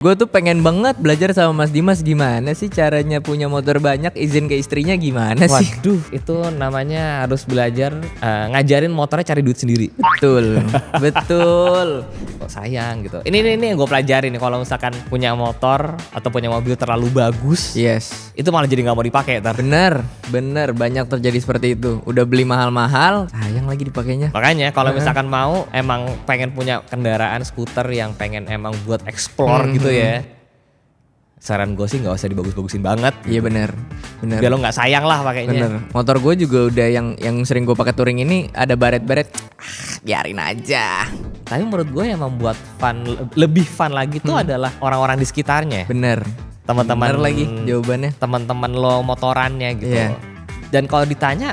Gue tuh pengen banget belajar sama Mas Dimas gimana sih caranya punya motor banyak, izin ke istrinya gimana sih? Waduh, itu namanya harus belajar ngajarin motornya cari duit sendiri. Betul, betul. Kok sayang gitu. Ini yang gue pelajarin nih, kalau misalkan punya motor atau punya mobil terlalu bagus, Yes, itu malah jadi nggak mau dipakai ntar. bener banyak terjadi seperti itu. Udah beli mahal-mahal, sayang lagi dipakainya. Makanya kalau misalkan mau emang pengen punya kendaraan skuter yang pengen emang buat explore gitu ya. Saran gue sih nggak usah dibagus-bagusin banget. Iya bener. Biar lo nggak sayang lah pakainya. Bener. Motor gue juga udah yang sering gue pakai touring ini ada baret-baret. Biarin aja. Tapi menurut gue yang membuat fun, lebih fun lagi tuh adalah orang-orang di sekitarnya. Bener. Teman-teman Bener lagi jawabannya. teman-teman lo motorannya gitu. Iya. Dan kalau ditanya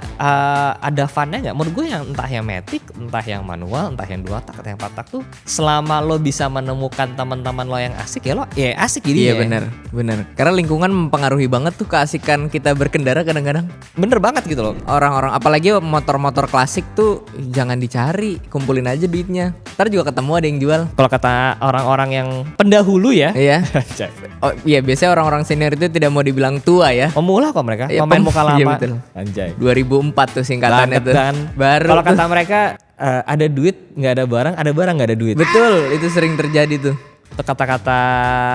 ada funnya nggak? Menurut gue yang entah yang matic, entah yang manual, entah yang 2 tak, entah yang 4 tak tuh, selama lo bisa menemukan teman-teman lo yang asik ya lo ya asik Iya jadinya. bener. Karena lingkungan mempengaruhi banget tuh keasikan kita berkendara kadang-kadang. Bener banget gitu loh. Orang-orang apalagi motor-motor klasik tuh jangan dicari, kumpulin aja duitnya. Ntar juga ketemu ada yang jual. Kalau kata orang-orang yang pendahulu ya. Iya. Oh iya, biasanya orang-orang senior itu tidak mau dibilang tua ya. Pemula kok mereka, Iya, pemain muka lama. iya, betul. Anjay. 2004 tuh singkatannya Banget tuh. kan. Baru Kalau tuh. kata mereka ada duit nggak ada barang nggak ada duit. Betul, itu sering terjadi tuh. Itu kata-kata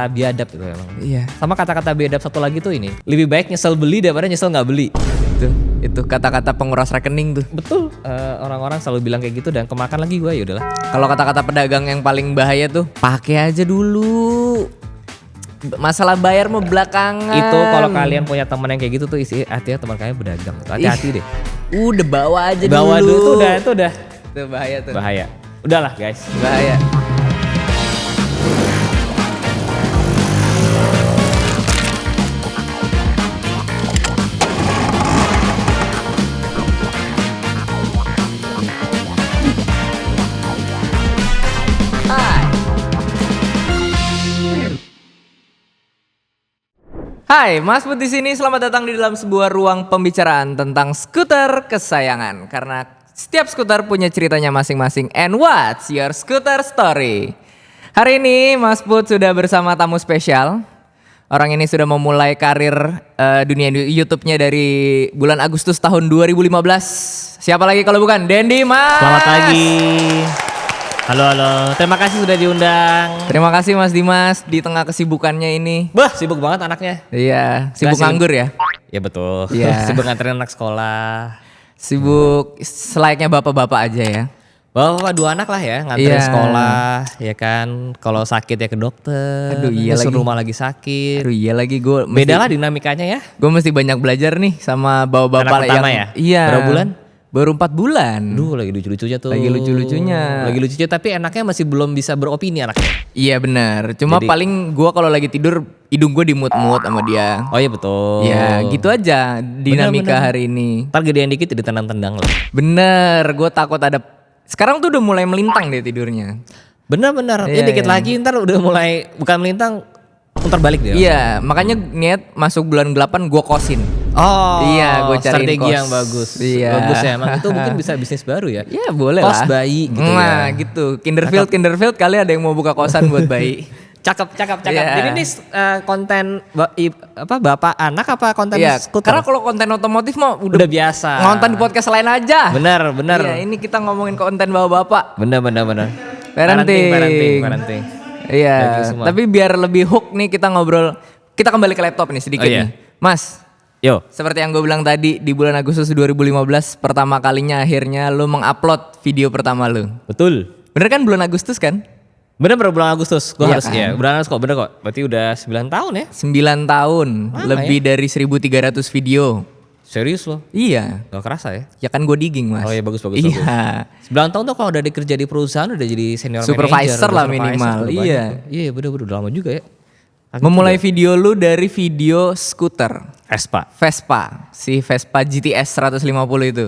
biadab itu emang. Iya. Sama kata-kata biadab satu lagi tuh ini. Lebih baik nyesel beli daripada nyesel nggak beli. Itu kata-kata penguras rekening tuh. Betul. Orang-orang selalu bilang kayak gitu dan kemakan lagi gue ya udahlah. Kalau kata-kata pedagang yang paling bahaya tuh, pakai aja dulu. Masalah bayar mau belakangan. Itu kalau kalian punya teman yang kayak gitu tuh isi hati teman kalian pedagang. Hati-hati deh. Udah bawa aja Bawa dulu. dulu itu udah Itu bahaya tuh. bahaya. Udahlah guys. Bahaya. Hai, Mas Put di sini. Selamat datang di dalam sebuah ruang pembicaraan tentang skuter kesayangan. Karena setiap skuter punya ceritanya masing-masing. And what's your scooter story? Hari ini Mas Put sudah bersama tamu spesial. Orang ini sudah memulai karir dunia YouTube-nya dari bulan Agustus tahun 2015. Siapa lagi kalau bukan Dendi Mas? Selamat pagi. Halo. Terima kasih sudah diundang. Terima kasih Mas Dimas di tengah kesibukannya ini. Bah, sibuk banget anaknya. Iya, sibuk Kasih- nganggur ya. Ya betul. Iya. Sibuk nganterin anak sekolah. Sibuk selayaknya bapak-bapak aja ya. Bawa 2 anak lah ya, nganterin Iya. sekolah, ya kan. Kalau sakit ya ke dokter. Aduh, iya Nyusul lagi. rumah lagi sakit. Aduh iya lagi gue Beda lah dinamikanya ya. Gue mesti banyak belajar nih sama bapak-bapak Anak pertama yang ya? Iya. Berapa bulan? Baru 4 bulan. Duh, lagi lucu-lucunya tuh. Lagi lucu-lucunya. Lagi lucunya tapi enaknya masih belum bisa beropini anaknya. Iya benar. Cuma Jadi- paling gue kalau lagi tidur hidung gue dimut-mut sama dia. Oh iya betul. Ya gitu aja dinamika Bener. hari ini. Ntar gedean dikit ditendang-tendang lah. Bener, gue takut ada. Sekarang tuh udah mulai melintang deh tidurnya. Bener-bener. Iya, Ya dikit iya. lagi ntar udah mulai bukan melintang, ntar balik dia. Iya, makanya niat masuk bulan 8 gue kosin. Oh, Iya, gua cariin strategi kos. yang bagus. Iya. Bagus ya, emang itu mungkin bisa bisnis baru ya. Ya boleh Kos lah. bayi gitu nah, ya. gitu. Kinderfield kali ada yang mau buka kosan buat bayi. Cakep. Iya. Jadi ini konten bapak anak apa konten Iya, skuter? karena kalau konten otomotif mah udah biasa. ngonten di podcast lain aja. Bener. Iya, ini kita ngomongin konten bapak-bapak. Bener. Parenting. Parenting. Iya, Bagi semua. tapi biar lebih hook nih kita ngobrol. Kita kembali ke laptop nih sedikit Oh, iya. nih. Mas, Yo. seperti yang gue bilang tadi, di bulan Agustus 2015 pertama kalinya akhirnya lu mengupload video pertama lu. Betul. Bener kan bulan Agustus kan? Bener bulan Agustus. Gue Iya harus kan? ya. Bulan Agustus kok bener kok. Berarti udah 9 tahun ya. 9 tahun, Lama lebih dari 1.300 video. Serius loh. Iya, Gak kerasa ya. ya kan gue digging Mas. Oh iya bagus. Iya. 9 tahun tuh kalau udah kerja di perusahaan udah jadi senior Supervisor manager, lah udah minimal, udah iya. banyak. Iya bener udah lama juga ya. Memulai video lu dari video skuter Vespa. si Vespa GTS 150 itu.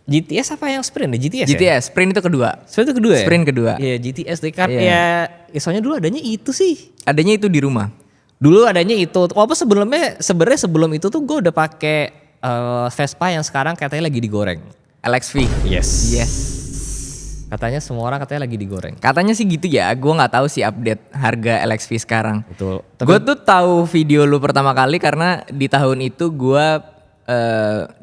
GTS apa yang sprint ya? GTS ya? GTS, sprint itu kedua. Sprint itu kedua ya? Sprint kedua. Iya GTS deh kan Iya. ya soalnya dulu adanya itu sih. Adanya itu di rumah. Dulu adanya itu. Walaupun sebenarnya sebelum itu tuh gue udah pakai Vespa yang sekarang katanya lagi digoreng. LXV. Yes. Yes. Katanya semua orang katanya lagi digoreng. Katanya sih gitu ya, gue nggak tahu sih update harga LXV sekarang. Betul. Gue tuh tahu video lu pertama kali karena di tahun itu gue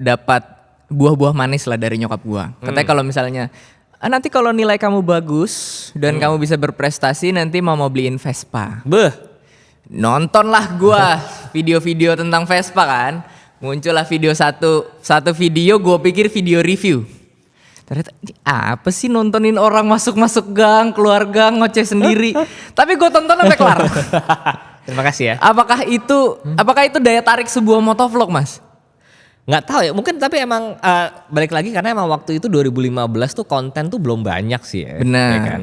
dapat buah-buah manis lah dari nyokap gue. Katanya kalau misalnya nanti kalau nilai kamu bagus dan kamu bisa berprestasi nanti mau beliin Vespa. Beh, Nontonlah gue video-video tentang Vespa kan. Muncullah video satu video gue pikir video review. Ternyata ini apa sih nontonin orang masuk-masuk gang, keluar gang, ngoceh sendiri. Tapi gue tonton sampai kelar. terima kasih ya. Apakah itu daya tarik sebuah motovlog, Mas? Nggak tahu ya, mungkin tapi emang balik lagi karena emang waktu itu 2015 tuh konten tuh belum banyak sih ya. Benar. Ya kan?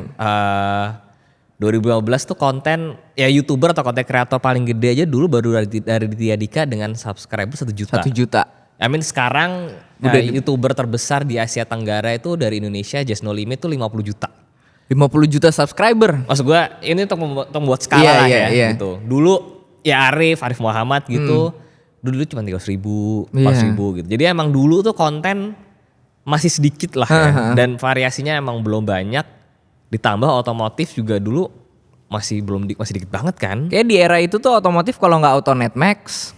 2015 tuh konten ya YouTuber atau konten kreator paling gede aja dulu baru dari Ditya Dika dengan subscriber 1 juta. 1 juta. I mean sekarang udah YouTuber terbesar di Asia Tenggara itu dari Indonesia Just No Limit tuh 50 juta. 50 juta subscriber. Maksud gue ini untuk membuat skala lah ya gitu. Dulu ya Arif Muhammad gitu. Dulu cuma 300 ribu, 400 ribu gitu. Jadi emang dulu tuh konten masih sedikit lah ya. Dan variasinya emang belum banyak. Ditambah otomotif juga dulu masih dikit banget kan. Kayak di era itu tuh otomotif kalau nggak auto Netmax.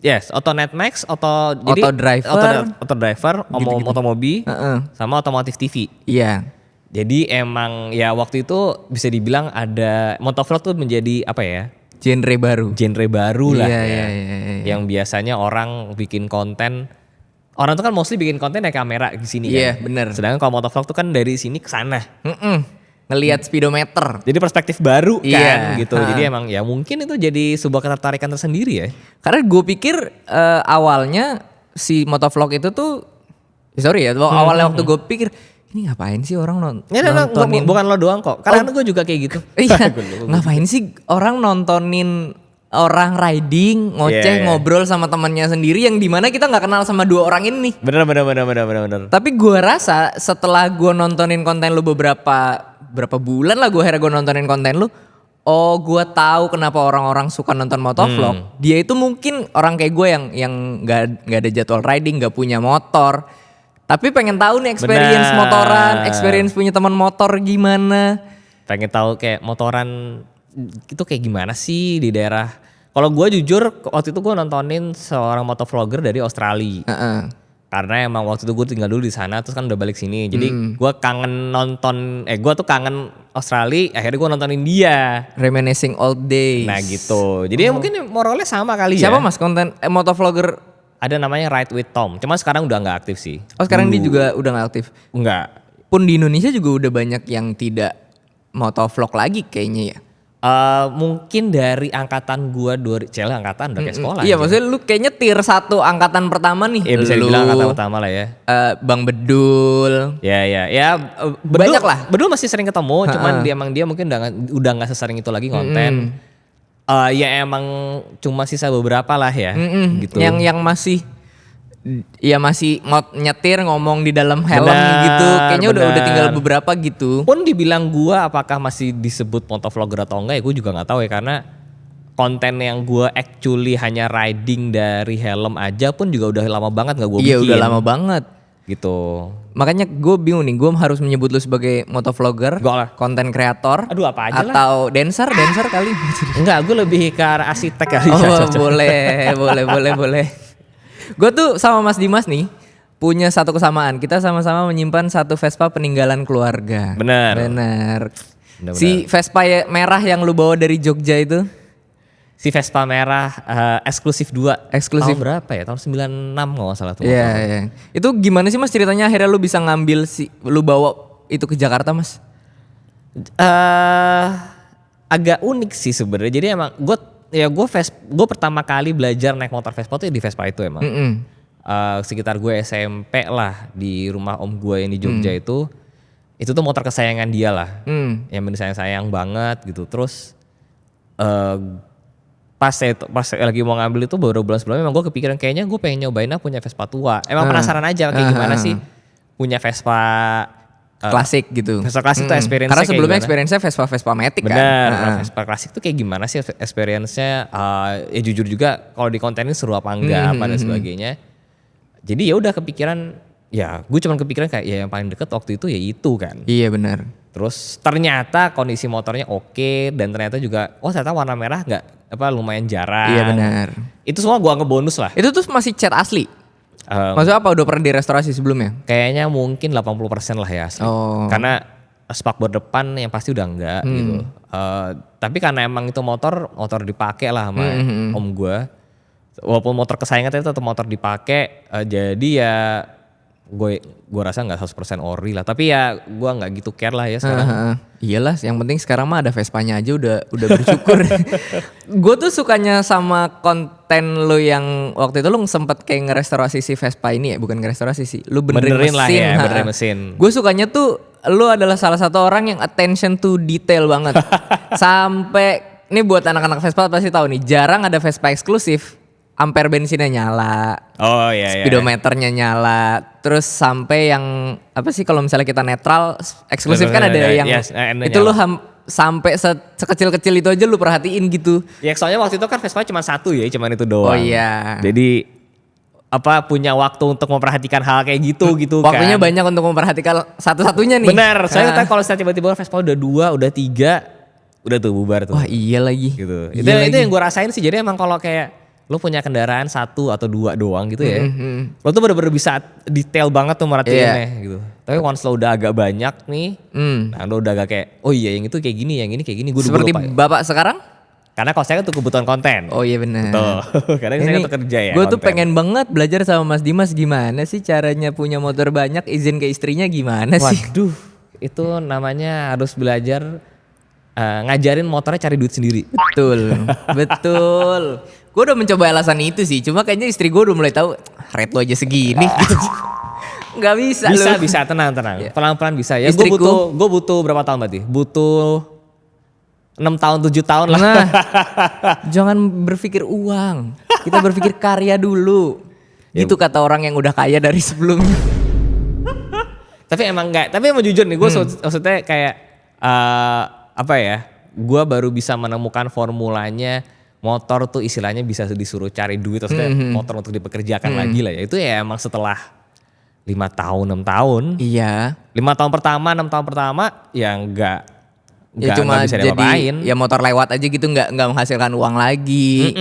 Yes, auto Netmax, auto driver, otomobi, sama otomotif TV. Iya. Jadi emang ya waktu itu bisa dibilang ada motovlog tuh menjadi apa ya? Genre baru lah iya, ya. Iya. Yang biasanya orang bikin konten, orang tuh kan mostly bikin konten dari kamera di sini kan. Iya, bener. Sedangkan kalau motovlog tuh kan dari sini ke sana. Ngelihat speedometer. Jadi perspektif baru kan Iya. gitu. Jadi emang ya mungkin itu jadi sebuah ketertarikan tersendiri ya. Karena gue pikir awalnya si motovlog itu tuh awalnya waktu gue pikir ini ngapain sih orang nontonin. Bukan lo doang kok. Karena gue juga kayak gitu. Iya. Ngapain sih orang nontonin orang riding, ngoceh, ngobrol sama temannya sendiri yang dimana kita nggak kenal sama dua orang ini nih. Bener. Tapi gue rasa setelah gue nontonin konten lu berapa bulan lah gue nontonin konten lu. Oh, gue tahu kenapa orang-orang suka nonton motovlog. Dia itu mungkin orang kayak gue yang nggak ada jadwal riding, nggak punya motor. Tapi pengen tahu nih experience motoran, experience punya teman motor gimana. Pengen tahu kayak motoran itu kayak gimana sih di daerah. Kalau gue jujur waktu itu gue nontonin seorang motovlogger dari Australia. Karena emang waktu itu gue tinggal dulu di sana terus kan udah balik sini. Jadi gue kangen gue tuh kangen Australia, akhirnya gue nontonin dia. Reminiscing old days. Nah gitu. Jadi mungkin moralnya sama kali Siapa ya. Mas konten motovlogger? Ada namanya Ride with Tom. Cuman sekarang udah gak aktif sih. Oh sekarang dia juga udah gak aktif? Enggak. Pun di Indonesia juga udah banyak yang tidak motovlog lagi kayaknya ya. Mungkin dari angkatan gua angkatan udah kayak sekolah. Iya maksudnya lu kayaknya tier 1 angkatan pertama nih. Iya bisa dibilang angkatan pertama lah ya. Bang Bedul. Ya. Banyak lah. Bedul masih sering ketemu, cuman dia mungkin udah nggak sesering itu lagi konten. Ya emang cuma sisa beberapa lah ya. Gitu. Yang masih nyetir ngomong di dalam helm gitu. Kayaknya udah tinggal beberapa gitu. Pun dibilang gua apakah masih disebut motovlogger atau enggak ya gue juga nggak tahu ya karena konten yang gua actually hanya riding dari helm aja pun juga udah lama banget nggak gua bikin. Iya udah lama banget. Gitu. Makanya gue bingung nih, gue harus menyebut lu sebagai motovlogger, konten kreator, aduh apa aja atau dancer kali. Enggak, gue lebih ke arah arsitek kali. Oh boleh. Gue tuh sama Mas Dimas nih punya satu kesamaan. Kita sama-sama menyimpan satu Vespa peninggalan keluarga. Bener. Si Vespa merah yang lu bawa dari Jogja itu. Si Vespa merah eksklusif 2. Eksklusif. Tahun berapa ya? Tahun 96 kalau nggak salah tuh. Iya. Itu gimana sih Mas ceritanya akhirnya lu bisa ngambil lu bawa itu ke Jakarta Mas? Agak unik sih sebenarnya. Jadi emang gue pertama kali belajar naik motor Vespa tuh di Vespa itu emang. Sekitar gue SMP lah di rumah om gue yang di Jogja itu tuh motor kesayangan dia lah. Yang sayang banget gitu. Terus pas lagi mau ngambil itu baru bulan sebelumnya memang gue kepikiran kayaknya gue pengen nyobain punya Vespa tua. Emang penasaran aja kayak gimana sih punya Vespa klasik gitu. Vespa klasik tuh experience-nya karena sebelumnya experience-nya Vespa Matic kan. Bener, Vespa klasik tuh kayak gimana sih experience-nya. Ya jujur juga kalau di konten ini seru apa enggak apa dan sebagainya. Jadi ya udah kepikiran ya gue cuman kepikiran kayak ya yang paling deket waktu itu ya itu kan. Iya benar. Terus ternyata kondisi motornya oke dan ternyata juga ternyata warna merah nggak lumayan jarang. Iya benar. Itu semua gua ngebonus lah. Itu tuh masih cat asli. Maksudnya apa udah pernah direstorasi sebelumnya? Kayaknya mungkin 80% lah ya asli. Karena spakbor depan yang pasti udah enggak gitu. Tapi karena emang itu motor dipakai lah sama om gua. Walaupun motor kesayangan tapi tetap motor dipakai. Jadi ya gue rasa nggak 100% ori lah, tapi ya gue nggak gitu care lah ya sekarang. Iyalah, yang penting sekarang mah ada Vespanya aja udah bersyukur. Gue tuh sukanya sama konten lo yang waktu itu lo sempet kayak ngerestorasi si Vespa ini ya, bukan ngerestorasi sih, lo benerin mesin. Lah ya, benerin mesin. Gue sukanya tuh lo adalah salah satu orang yang attention to detail banget. Sampai ini buat anak-anak Vespa pasti tahu nih, jarang ada Vespa eksklusif. Ampere bensinnya nyala, speedometernya nyala, terus sampai yang apa sih kalau misalnya kita netral eksklusif kan ada yang itu lo sampai sekecil-kecil itu aja lu perhatiin gitu. Ya soalnya waktu itu kan Vespa cuma satu ya, cuma itu doang. Oh iya. Jadi punya waktu untuk memperhatikan hal kayak gitu kan. Waktunya banyak untuk memperhatikan satu-satunya nih. Benar, soalnya kalau tiba-tiba Vespa udah 2, udah 3, udah tuh bubar tuh. Wah iya lagi. Gitu. Itu yang gue rasain sih, jadi emang kalau kayak lo punya kendaraan 1 atau 2 doang gitu ya. Lo tuh bener-bener bisa detail banget tuh merhatiinnya gitu. Tapi once lo udah agak banyak nih, nah lo udah agak kayak, oh iya yang itu kayak gini, yang ini kayak gini. Gue seperti lupa, bapak sekarang? Karena kalau saya untuk kebutuhan konten. Oh iya benar. Betul. Karena saya untuk kerja ya. Gue tuh pengen banget belajar sama Mas Dimas gimana sih caranya punya motor banyak, izin ke istrinya gimana sih? Waduh, itu namanya harus belajar ngajarin motornya cari duit sendiri. Betul. Gue udah mencoba alasan itu sih, cuma kayaknya istri gue udah mulai tahu rate lo aja segini gitu. Gak bisa lu. Bisa tenang. Yeah. Pelan-pelan bisa ya. Gue butuh berapa tahun berarti? Butuh 6 tahun 7 tahun lah. Nah, jangan berpikir uang. Kita berpikir karya dulu. Gitu kata orang yang udah kaya dari sebelumnya. Tapi emang jujur nih, gue maksudnya kayak gue baru bisa menemukan formulanya. Motor tuh istilahnya bisa disuruh cari duit, maksudnya motor untuk dipekerjakan lagi lah ya. Itu ya emang setelah 5 tahun, 6 tahun. Iya. 5 tahun pertama, 6 tahun pertama ya nggak cuma bisa jadi diapain. Ya motor lewat aja gitu, nggak menghasilkan uang lagi.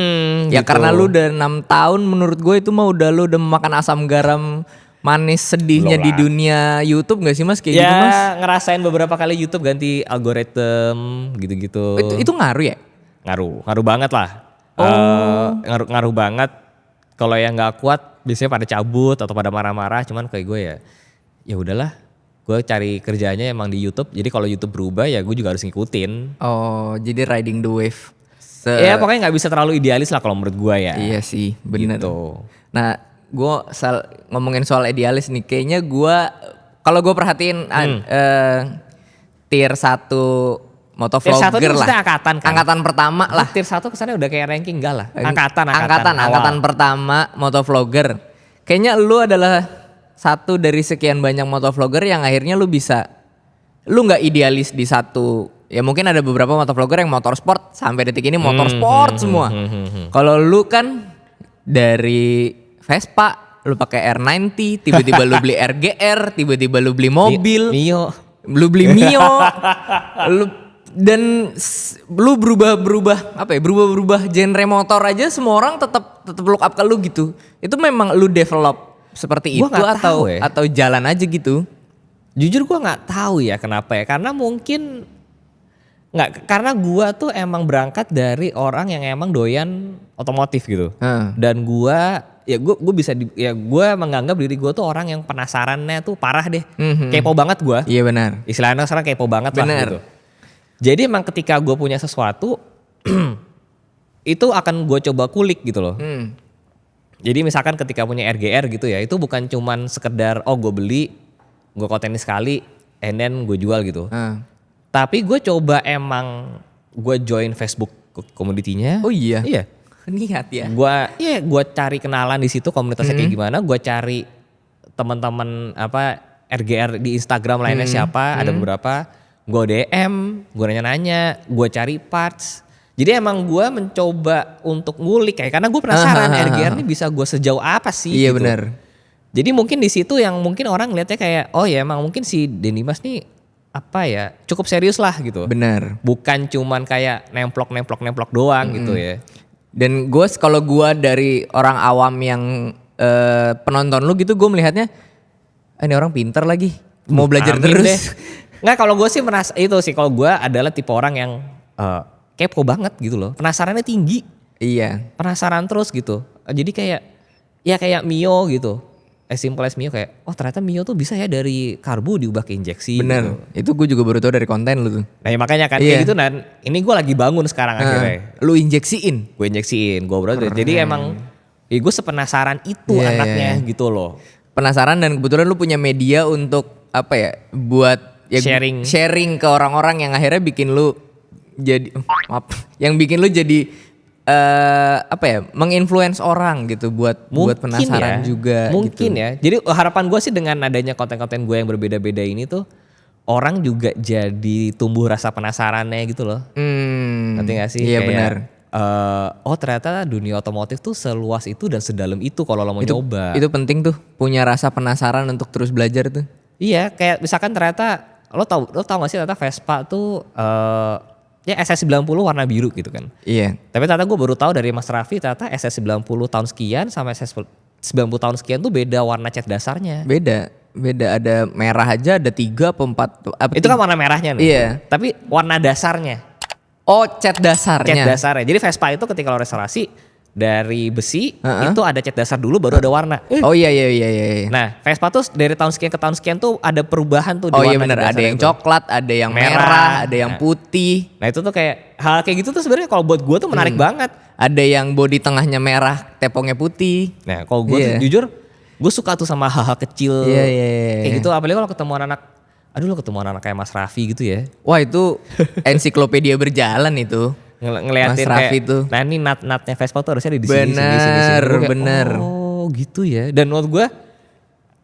Ya gitu. Karena lu udah 6 tahun menurut gue itu mah lu udah memakan asam garam manis sedihnya di dunia YouTube gak sih Mas kayak gitu Mas? Ya ngerasain beberapa kali YouTube ganti algoritma gitu-gitu. Itu ngaruh ya? Ngaruh banget lah. Ngaruh banget. Kalau yang nggak kuat biasanya pada cabut atau pada marah-marah. Cuman kayak gue ya udahlah. Gue cari kerjanya emang di YouTube. Jadi kalau YouTube berubah ya gue juga harus ngikutin. Oh, jadi riding the wave. Ya pokoknya nggak bisa terlalu idealis lah kalau menurut gue ya. Iya sih, benar. Gitu. Nah, gue ngomongin soal idealis nih. Kayaknya gue kalau gue perhatiin tier 1 motovlogger lah. Angkatan kan? Angkatan pertama lah. Tier 1 kesannya udah kayak ranking enggak lah. Angkatan pertama motovlogger. Kayaknya lu adalah satu dari sekian banyak motovlogger yang akhirnya lu nggak idealis di satu. Ya mungkin ada beberapa motovlogger yang motorsport sampai detik ini motorsport semua. Kalau lu kan dari Vespa, lu pakai R90, tiba-tiba lu beli RGR, tiba-tiba lu beli mobil. Lu beli Mio. Dan lu berubah genre motor aja semua orang tetap look up ke lu gitu. Itu memang lu develop seperti itu atau jalan aja gitu? Jujur gue nggak tahu ya kenapa ya, karena mungkin karena gue tuh emang berangkat dari orang yang emang doyan otomotif gitu. Dan gue menganggap diri gue tuh orang yang penasarannya tuh parah deh. Kepo banget gue. Iya benar. Istilahnya sekarang kepo banget lah gitu. Jadi emang ketika gue punya sesuatu itu akan gue coba kulik gitu loh. Jadi misalkan ketika punya RGR gitu ya, itu bukan cuman sekedar gue beli, gue kontenin sekali, and then gue jual gitu. Tapi gue coba emang gue join Facebook community-nya. Oh iya? Iya. Niat ya? Gue cari kenalan di situ komunitasnya kayak gimana, gue cari teman-teman RGR di Instagram lainnya siapa, ada beberapa. Gue DM, gue nanya-nanya, gue cari parts. Jadi emang gue mencoba untuk ngulik karena gue penasaran RGR ini bisa gue sejauh apa sih. Iya gitu. benar. Jadi mungkin di situ yang mungkin orang ngeliatnya kayak oh ya emang mungkin si Denny Mas nih apa ya cukup serius lah gitu. Bener. Bukan cuman kayak nemplok doang gitu ya. Dan kalau gue dari orang awam yang penonton lu gitu, gue melihatnya ini orang pinter lagi, mau belajar Amin terus. deh. Nggak, kalau gue sih merasa itu sih, kalau gue adalah tipe orang yang kepo banget gitu loh, penasarannya tinggi. Iya. Penasaran terus gitu. Jadi kayak ya kayak Mio gitu. As simple as Mio kayak oh ternyata Mio tuh bisa ya dari karbo diubah ke injeksi. Bener. Gitu. Itu gue juga baru tahu dari konten lu tuh. Nah ya makanya kan Iya. kayak gitu dan ini gue lagi bangun sekarang akhirnya. Lu injeksiin. Gue injeksiin, gue bro. Jadi emang ya gue sepenasaran itu Iya, anaknya iya. gitu loh. Penasaran dan kebetulan lu punya media untuk apa ya? Buat ya, sharing ke orang-orang yang akhirnya bikin lu jadi maaf, yang bikin lu jadi apa ya? Menginfluence orang gitu buat penasaran ya, juga mungkin gitu. ya. Jadi harapan gue sih dengan adanya konten-konten gue yang berbeda-beda ini tuh orang juga jadi tumbuh rasa penasarannya gitu loh. Ngerti gak sih? Iya Kayak, benar. Oh ternyata dunia otomotif tuh seluas itu dan sedalam itu kalau lo mau nyoba. Itu penting tuh, punya rasa penasaran untuk terus belajar tuh. Iya, kayak misalkan ternyata lo tau gak sih ternyata Vespa tuh ya SS90 warna biru gitu kan. Iya. Tapi ternyata gue baru tahu dari Mas Raffi ternyata SS90 tahun sekian sama SS90 tahun sekian tuh beda warna cat dasarnya. Beda ada merah aja, ada 3 atau 4. Itu kan warna merahnya nih. Iya. Tapi warna dasarnya. Oh, cat dasarnya. Cat dasarnya. Jadi Vespa itu ketika lo restorasi dari besi itu ada cat dasar dulu baru ada warna. Oh iya. Nah, Vespa tuh dari tahun sekian ke tahun sekian tuh ada perubahan tuh di Oh warna iya benar, cat ada yang dasarnya itu. coklat, ada yang merah, ada yang putih. Nah, itu tuh kayak hal kayak gitu tuh sebenarnya kalau buat gue tuh menarik banget. Ada yang bodi tengahnya merah, tepongnya putih. Nah, kalau gue tuh jujur gue suka tuh sama hal-hal kecil Iya. kayak gitu. Apalagi kalau ketemu anak, aduh lo ketemu anak kayak Mas Raffi gitu ya. Wah itu ensiklopedia berjalan itu. Ngeliatin Mas Raffi kayak, tuh. nah ini natnya Vespa tuh harusnya ada di sini, sini. Gua kayak, Bener. oh gitu ya. Dan menurut gue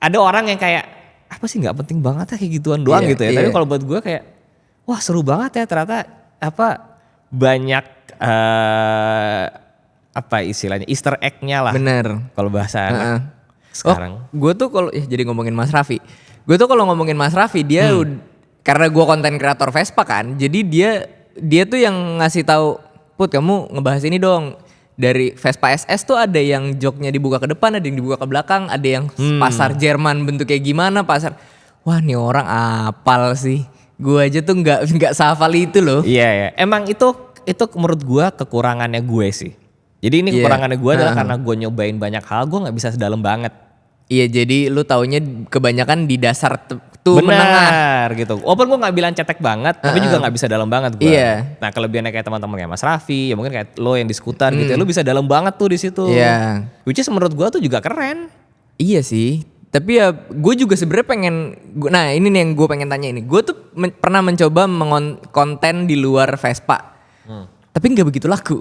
ada orang yang kayak apa sih nggak penting banget ya kayak gituan doang gitu ya. Tapi kalau buat gue kayak wah seru banget ya ternyata apa banyak apa istilahnya Easter egg-nya lah. Bener. Kalau bahasa anak sekarang. Gue tuh kalau jadi ngomongin Mas Raffi. Gue tuh kalau ngomongin Mas Raffi dia karena gue konten kreator Vespa kan. Jadi dia tuh yang ngasih tahu, Put kamu ngebahas ini dong. Dari Vespa SS tuh ada yang joknya dibuka ke depan, ada yang dibuka ke belakang, ada yang pasar Jerman bentuknya gimana, pasar. Wah, nih orang apal sih. Gue aja tuh nggak sehafal itu loh. Iya ya. Emang itu menurut gue kekurangannya gue sih. Jadi ini kekurangannya gue adalah karena gue nyobain banyak hal, gue nggak bisa sedalam banget. Iya, jadi lu taunya kebanyakan di dasar tuh menengah. Benar gitu. Walaupun gue nggak bilang cetek banget, tapi juga nggak bisa dalam banget gue. Iya. Nah kelebihannya kayak teman-teman kayak Mas Raffi, ya mungkin kayak lo yang di skuter gitu, ya, lo bisa dalam banget tuh di situ. Iya. Which is menurut gue tuh juga keren. Iya sih. Tapi ya gue juga sebenarnya pengen, nah ini nih yang gue pengen tanya ini. Gue tuh pernah mencoba konten di luar Vespa. Tapi nggak begitu laku.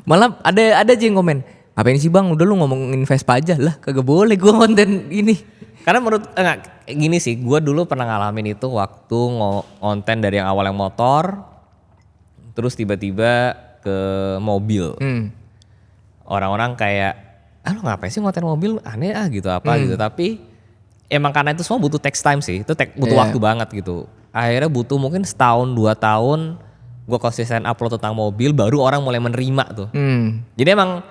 Malah ada aja yang komen, ngapain sih bang, udah lu ngomongin Vespa aja lah, kagak boleh gue konten ini. Karena menurut gini sih, gue dulu pernah ngalamin itu waktu konten dari yang awal yang motor, terus tiba-tiba ke mobil. Orang-orang kayak, lu ngapain sih konten mobil, aneh gitu apa gitu. Tapi emang karena itu semua butuh text time sih, itu butuh waktu banget gitu. Akhirnya butuh mungkin setahun 2 tahun gue konsisten upload tentang mobil, baru orang mulai menerima tuh. Jadi emang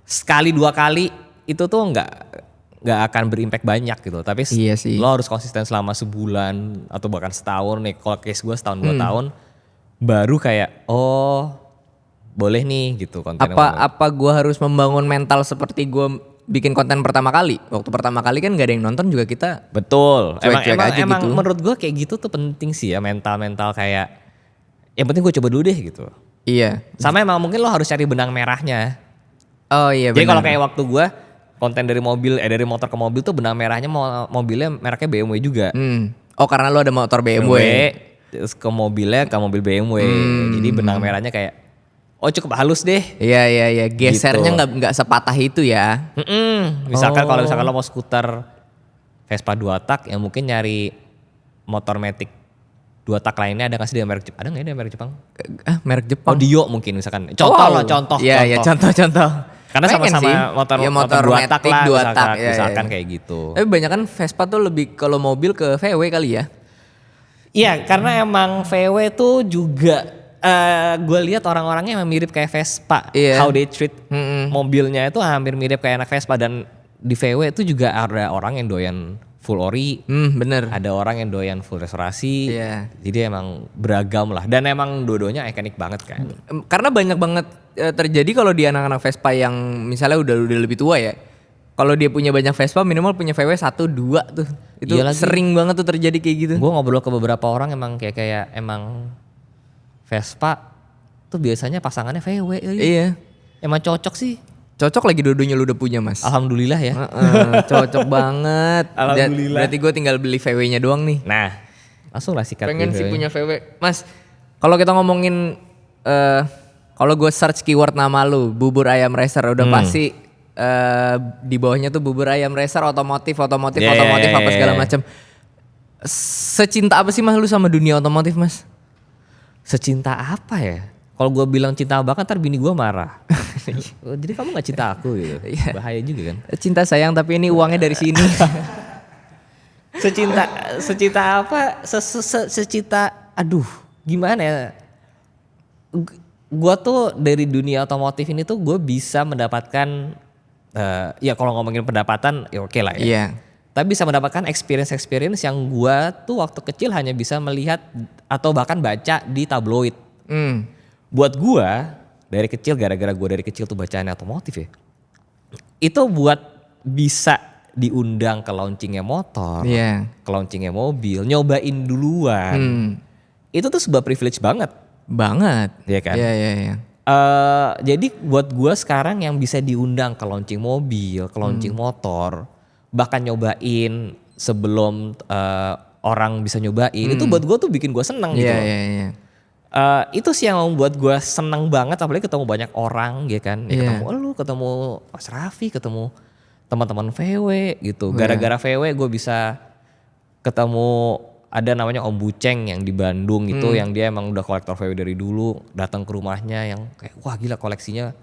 sekali 2 kali itu tuh nggak akan berimpact banyak gitu. Tapi iya sih. lo harus konsisten selama sebulan atau bahkan setahun nih. Kalau case gue setahun 2 tahun, baru kayak oh boleh nih gitu konten. Apa gue harus membangun mental seperti gue bikin konten pertama kali? Waktu pertama kali kan gak ada yang nonton juga kita. Betul. Cuek-cuek aja Emang gitu. menurut gue kayak gitu tuh penting sih ya, mental kayak yang penting gue coba dulu deh gitu. Iya. Sama emang mungkin lo harus cari benang merahnya. Oh iya Jadi benar. kalau kayak waktu gue konten dari mobil, dari motor ke mobil tuh benang merahnya mobilnya mereknya BMW juga. Oh karena lu ada motor BMW. Terus ke mobilnya ke mobil BMW. Jadi benang merahnya kayak oh cukup halus deh. Iya. Gesernya nggak sepatah itu ya. Misalkan kalau misalkan lo mau skuter Vespa 2 tak, ya mungkin nyari motor matic 2 tak lainnya ada nggak sih di merek Jepang? Ada nggak ya di merek Jepang? Merek Jepang. Oh Dio mungkin misalkan. Contoh. Iya contoh. Karena Pengen sama-sama sih. motor, Ya, motor dua tak matic, lah, dua misalkan, tak, ya, misalkan ya. kayak gitu. Tapi banyak kan Vespa tuh lebih kalau mobil ke VW kali ya. Iya, karena emang VW tuh juga gue lihat orang-orangnya emang mirip kayak Vespa. Iya. How they treat mobilnya itu hampir mirip kayak anak Vespa, dan di VW itu juga ada orang yang doyan full ori, Bener. ada orang yang doyan full restorasi. Iya. Jadi emang beragam lah, dan emang dua-duanya ikonik banget kan. Karena banyak banget terjadi kalau di anak-anak Vespa yang misalnya udah lebih tua ya. Kalau dia punya banyak Vespa minimal punya VW 1 2 tuh. Itu Iya lagi. sering banget tuh terjadi kayak gitu. Gue ngobrol ke beberapa orang emang kayak emang Vespa tuh biasanya pasangannya VW. Iya. Emang cocok sih. Cocok lagi dua-duanya lu udah punya, Mas. Alhamdulillah ya. Cocok banget. Alhamdulillah. Berarti gue tinggal beli VW-nya doang nih. Nah, langsung lah sikat. Pengen di sih VW. punya VW. Mas, kalau kita ngomongin kalau gue search keyword nama lu, bubur ayam racer udah pasti di bawahnya tuh bubur ayam racer, otomotif Yeah, apa segala yeah. macam. Secinta apa sih Mas lu sama dunia otomotif, Mas? Secinta apa ya? Kalau gue bilang cinta banget ntar bini gue marah. Jadi kamu gak cinta aku gitu. Iya. Bahaya juga kan. Cinta sayang tapi ini uangnya dari sini. Secinta apa? Secinta, aduh gimana ya. Gue tuh dari dunia otomotif ini tuh gue bisa mendapatkan, ya kalau ngomongin pendapatan ya oke lah ya. Iya. Tapi bisa mendapatkan experience yang gue tuh waktu kecil hanya bisa melihat atau bahkan baca di tabloid. Buat gue dari kecil, gara-gara gue dari kecil tuh bacaannya otomotif ya. Itu buat bisa diundang ke launchingnya motor, Iya. ke launchingnya mobil, nyobain duluan. Itu tuh sebuah privilege banget. Banget. Iya kan? Iya. Jadi buat gue sekarang yang bisa diundang ke launching mobil, ke launching motor, bahkan nyobain sebelum orang bisa nyobain, itu buat gue tuh bikin gue seneng gitu loh. Iya. Itu sih yang membuat gue seneng banget, apalagi ketemu banyak orang ya kan. Ya, Iya. ketemu lu, ketemu Mas Raffi, ketemu teman-teman VW gitu. Gara-gara VW gue bisa ketemu, ada namanya Om Buceng yang di Bandung itu, yang dia emang udah kolektor VW dari dulu. Datang ke rumahnya yang kayak wah gila koleksinya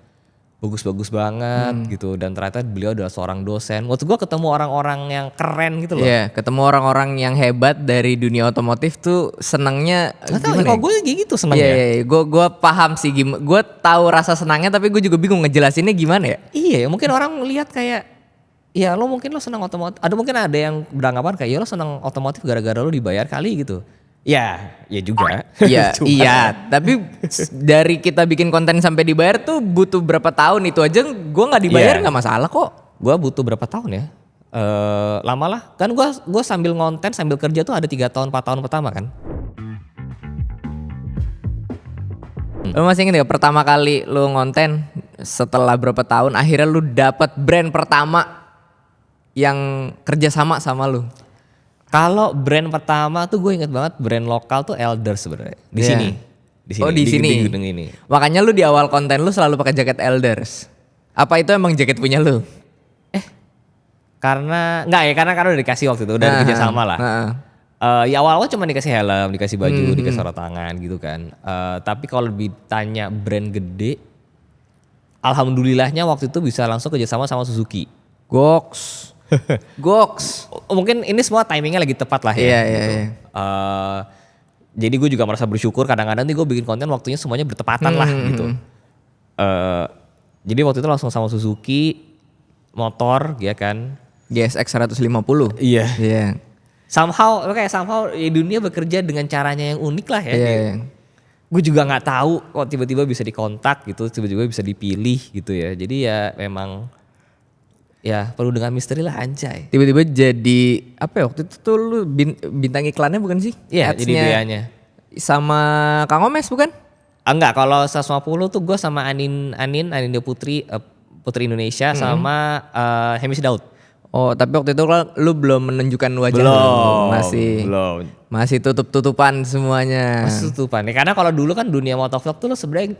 bagus-bagus banget gitu. Dan ternyata beliau adalah seorang dosen. Waktu gue ketemu orang-orang yang keren gitu loh. Iya, ketemu orang-orang yang hebat dari dunia otomotif tuh senangnya Gak tau gimana ya, ya? kok gue kayak gitu senengnya. Iya. Gue paham sih, gue tahu rasa senangnya tapi gue juga bingung ngejelasinnya gimana ya. Iya, mungkin orang lihat kayak, ya lo mungkin lo senang otomotif. Ada mungkin ada yang beranggapan kayak ya lo senang otomotif gara-gara lo dibayar kali gitu. Ya juga. Iya, Cuma- iya. Tapi dari kita bikin konten sampai dibayar tuh butuh berapa tahun, itu aja gue nggak dibayar Iya. nggak masalah kok. Gue butuh berapa tahun ya? Lama lah. Kan gue sambil ngonten sambil kerja tuh ada 3 tahun 4 tahun pertama kan. Lo masih inget gak pertama kali lo ngonten setelah berapa tahun akhirnya lo dapet brand pertama yang kerja sama lo? Kalau brand pertama tuh gue inget banget brand lokal tuh Elder sebenarnya. Di Iya. sini. Oh, di sini. Di gedung ini. Makanya lu di awal konten lu selalu pakai jaket Elders. Apa itu emang jaket punya lu? Karena karena udah dikasih waktu itu, udah kerja sama lah. Ya awal-awal cuma dikasih helm, dikasih baju, dikasih sarung tangan gitu kan. Tapi kalau ditanya brand gede, alhamdulillahnya waktu itu bisa langsung kerjasama sama Suzuki. Goks. Mungkin ini semua timingnya lagi tepat lah ya. Iya, gitu. iya. Jadi gue juga merasa bersyukur, kadang-kadang nih gue bikin konten waktunya semuanya bertepatan lah gitu. Jadi waktu itu langsung sama Suzuki, motor ya kan. GSX 150. Iya. Iya. Somehow dunia bekerja dengan caranya yang unik lah ya. Iya. Gue juga nggak tahu kok tiba-tiba bisa dikontak gitu, tiba-tiba bisa dipilih gitu ya. Jadi ya memang ya perlu dengan misteri lah anjay. Tiba-tiba jadi apa ya waktu itu tuh lu bintang iklannya bukan sih? Iya, jadi Ads-nya BA-nya. sama Kang Omes bukan? Enggak, kalau 150 tuh gue sama Aninda Putri, Putri Indonesia sama Hemis Daud. Oh, tapi waktu itu lu belum menunjukkan wajah Belum, lu. belum. Masih tutup-tutupan semuanya. Masih tutupan. Ya, karena kalau dulu kan dunia motovlog tuh lo sebenarnya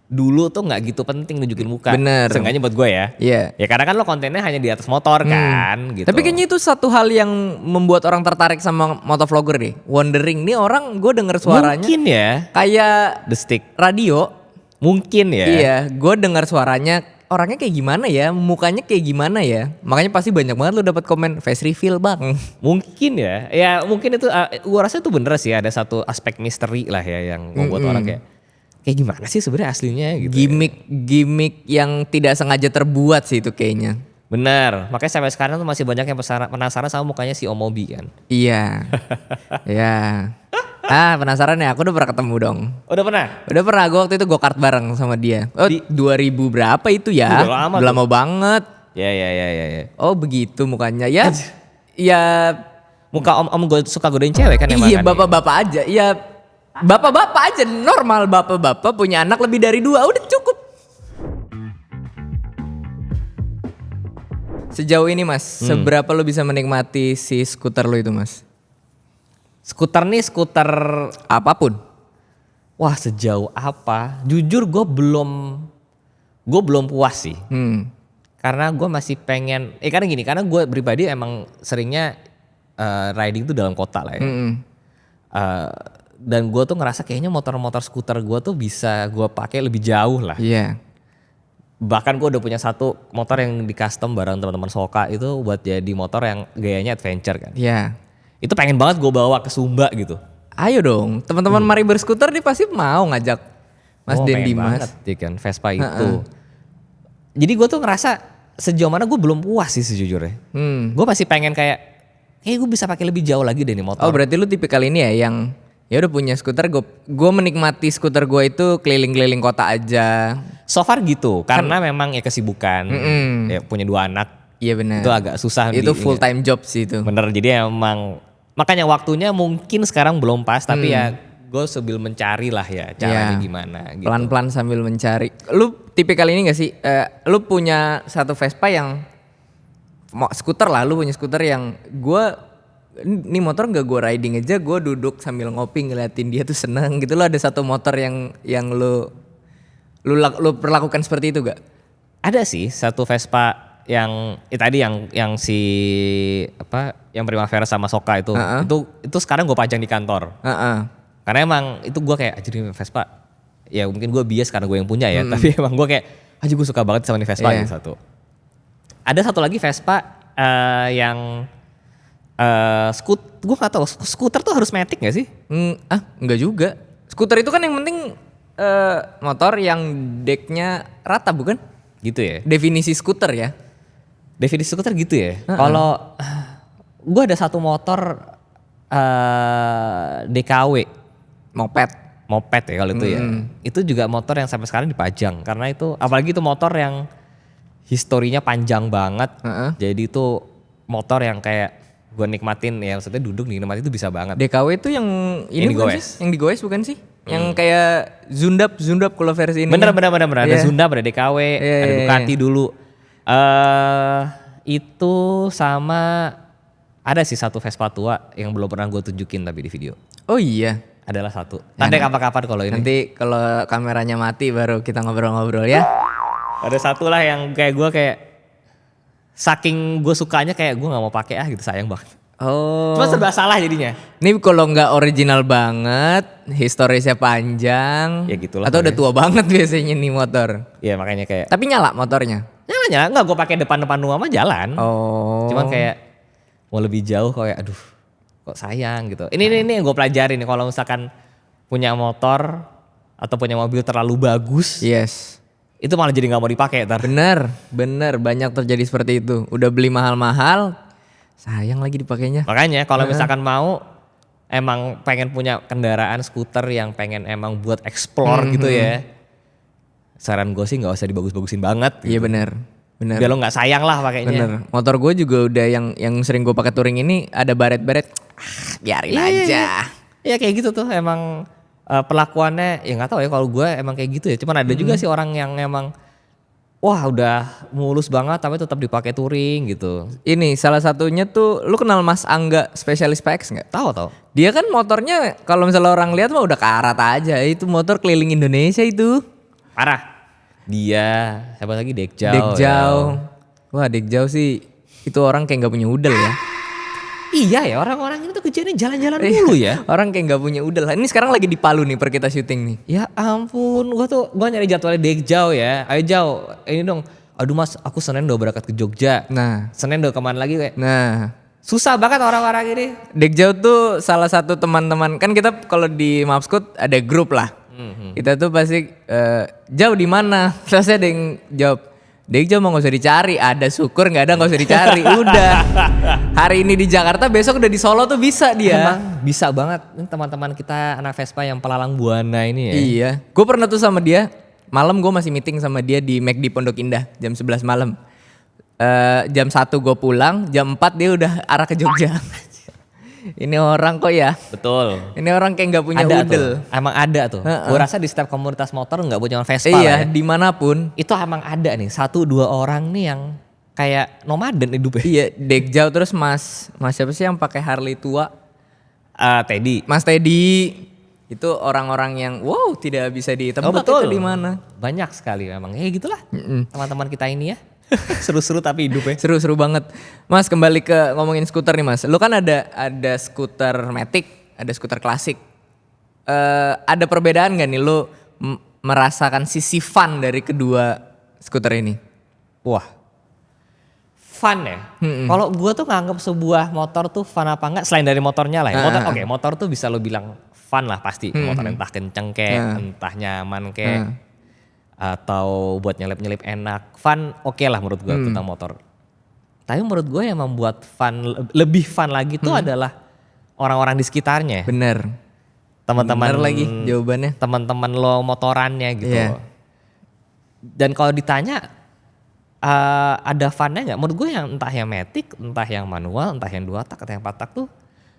dulu tuh nggak gitu penting nunjukin muka. Bener. Seenggaknya buat gue ya. Iya. Ya karena kan lo kontennya hanya di atas motor kan gitu. Tapi kayaknya itu satu hal yang membuat orang tertarik sama motovlogger deh. Wondering, nih orang gue denger suaranya mungkin ya kayak The Stick. radio. Mungkin ya. Iya, gue dengar suaranya orangnya kayak gimana ya, mukanya kayak gimana ya. Makanya pasti banyak banget lu dapat komen face reveal bang. Mungkin ya mungkin itu gua rasa itu bener sih, ada satu aspek misteri lah ya yang membuat orang kayak gimana sih sebenarnya aslinya gitu. Gimik yang tidak sengaja terbuat sih itu kayaknya. Bener, makanya sampai sekarang tuh masih banyak yang penasaran sama mukanya si Om Mobi kan. Iya. Ya. Penasaran ya, aku udah pernah ketemu dong. Udah pernah? Udah pernah, gue waktu itu go-kart bareng sama dia. Oh, 2000 berapa itu ya? Udah lama lama banget. Ya. Oh begitu mukanya ya. Ya Muka om gue suka godain cewek kan emang. iya kan, bapak-bapak aja. Iya bapak-bapak aja normal, bapak-bapak punya anak lebih dari 2 udah cukup. Sejauh ini mas, seberapa lo bisa menikmati si skuter lo itu mas? Skuter Apapun. wah sejauh apa? Jujur gue belum puas sih. Karena gue masih pengen, karena gini, karena gue pribadi emang seringnya riding tuh dalam kota lah ya. Dan gue tuh ngerasa kayaknya motor-motor skuter gue tuh bisa gue pakai lebih jauh lah. Iya. Bahkan gue udah punya satu motor yang di custom bareng teman-teman Soka itu buat jadi motor yang gayanya adventure kan. Iya. Itu pengen banget gue bawa ke Sumba gitu. Ayo dong, teman-teman mari berskuter nih pasti mau ngajak Mas Den Dimas. Banget ya kan Vespa itu. Jadi gue tuh ngerasa sejauh mana gue belum puas sih sejujurnya. Gue masih pengen kayak gue bisa pakai lebih jauh lagi deh nih motor. Oh berarti lu tipikal ini ya yang ya udah punya skuter, gue menikmati skuter gue itu keliling-keliling kota aja. So far gitu, karena memang ya kesibukan, ya punya 2 anak. Iya benar. Itu agak susah. Itu full time job sih itu. Bener, jadi emang makanya waktunya mungkin sekarang belum pas, tapi ya gue sambil mencari lah ya caranya gimana gitu. Pelan-pelan sambil mencari. Lu tipikal ini gak sih, lu punya satu Vespa yang skuter lah, lu punya skuter yang ini motor gak gue riding aja, gue duduk sambil ngopi ngeliatin dia tuh seneng gitu. Lo ada satu motor yang lu perlakukan seperti itu gak? Ada sih satu Vespa yang tadi yang si yang Primavera sama Soka itu itu sekarang gue pajang di kantor. Karena emang itu gue kayak jadi Vespa ya mungkin gue bias karena gue yang punya ya, tapi emang gue kayak gue suka banget sama nih Vespa gitu satu. Ada satu lagi Vespa yang gue gak tahu skuter tuh harus matic gak sih? Enggak juga. Skuter itu kan yang penting motor yang decknya rata bukan? Gitu ya. Definisi skuter ya. Definisi skuter gitu ya. Kalau gue ada satu motor DKW, moped ya kalau itu ya. Itu juga motor yang sampai sekarang dipajang karena itu apalagi itu motor yang historinya panjang banget. Jadi itu motor yang kayak gue nikmatin ya, maksudnya duduk nikmatin itu bisa banget. DKW itu yang ini bukan sih? Yang digoes bukan sih? Yang kayak Zundap kalau versi ini. Bener. Ada Zundap, ada DKW, ada Ducati dulu. Itu sama ada sih satu Vespa tua yang belum pernah gue tunjukin tapi di video. Oh iya. Adalah satu. Nanti kapan-kapan kalau ini. Nanti kalau kameranya mati baru kita ngobrol-ngobrol ya. Ada satu lah yang kayak gue kayak saking gue sukanya kayak gue nggak mau pakai gitu, sayang banget. Oh. Cuma serba salah jadinya. Ini kalau nggak original banget, historisnya panjang. Ya gitulah. Atau udah tua banget biasanya nih motor. Iya makanya kayak. Tapi nyala motornya. Nyala nggak, gue pakai depan rumah mah jalan. Oh. Cuman kayak mau lebih jauh kayak aduh kok sayang gitu. Ini yang gue pelajarin nih kalau misalkan punya motor atau punya mobil terlalu bagus. Yes. Itu malah jadi nggak mau dipakai ntar. Bener banyak terjadi seperti itu. Udah beli mahal-mahal, sayang lagi dipakainya. Makanya kalau misalkan mau emang pengen punya kendaraan skuter yang pengen emang buat explore gitu ya. Saran gue sih nggak usah dibagus-bagusin banget. Gitu. Iya benar. Biar lo nggak sayang lah pakainya. Bener. Motor gue juga udah yang sering gue pakai touring ini ada baret-baret. Biarin aja. Iya kayak gitu tuh emang perlakuannya ya nggak tahu ya kalau gue emang kayak gitu ya. Cuman ada juga sih orang yang emang wah udah mulus banget tapi tetap dipakai touring gitu. Ini salah satunya tuh, lu kenal Mas Angga spesialis PX nggak? Tahu. Dia kan motornya kalau misalnya orang lihat mah udah karat aja. Itu motor keliling Indonesia itu. Parah. Dia siapa lagi Dekjau. Wah Dekjau sih itu orang kayak nggak punya udel ya. Iya ya, orang-orang ini tuh kerjanya jalan-jalan dulu ya. Orang kayak nggak punya udel. Ini sekarang lagi di Palu nih per kita syuting nih. Ya ampun, gua nyari jadwalnya Degjau ya. Ayo Jau, ini dong. Aduh Mas, aku Senin udah berangkat ke Jogja. Nah, Senin udah kemana lagi kayak. nah. Susah banget orang-orang ini. Degjau tuh salah satu teman-teman, kan kita kalau di Mapskut ada grup lah. Kita tuh pasti Jau di mana? Terus ada yang jawab, Degjau mau gak usah dicari, ada syukur nggak ada nggak usah dicari. Udah. Hari ini di Jakarta, besok udah di Solo tuh bisa dia. Emang bisa banget. Ini teman-teman kita anak Vespa yang pelalang buana ini ya. Iya. Gue pernah tuh sama dia, malam gue masih meeting sama dia di McD Pondok Indah jam 11 malam. Jam 1 gue pulang, jam 4 dia udah arah ke Jogja. Ini orang kok ya. Betul. Ini orang kayak nggak punya Ada udel. tuh. Emang ada tuh. Gue rasa di setiap komunitas motor nggak punya Vespa Iya, lah ya. dimanapun. Itu emang ada nih 1-2 orang nih yang kayak nomaden hidupnya. Iya, Degjau terus Mas siapa sih yang pakai Harley tua? Teddy. Mas Teddy. Itu orang-orang yang wow tidak bisa ditebak itu di mana. Banyak sekali memang. Ya gitulah. Teman-teman kita ini ya. Seru-seru tapi hidupnya. Seru-seru banget. Mas kembali ke ngomongin skuter nih Mas. Lu kan ada skuter Matic, ada skuter klasik. Ada perbedaan gak nih lu merasakan sisi fun dari kedua skuter ini? Wah. Fun ya. Kalau gue tuh nganggap sebuah motor tuh fun apa enggak selain dari motornya lah ya. Motor tuh bisa lo bilang fun lah pasti. Motor entah kenceng kek, entah nyaman kek. Atau buat nyelip-nyelip enak. Fun oke lah menurut gue tentang motor. Tapi menurut gue yang membuat fun, lebih fun lagi tuh adalah orang-orang di sekitarnya. Bener. Teman-teman Bener lagi jawabannya. Teman-teman lo motorannya gitu. Iya. Dan kalau ditanya ada funnya nggak? Menurut gue yang entah yang matic, entah yang manual, entah yang 2 tak, atau yang 4 tak tuh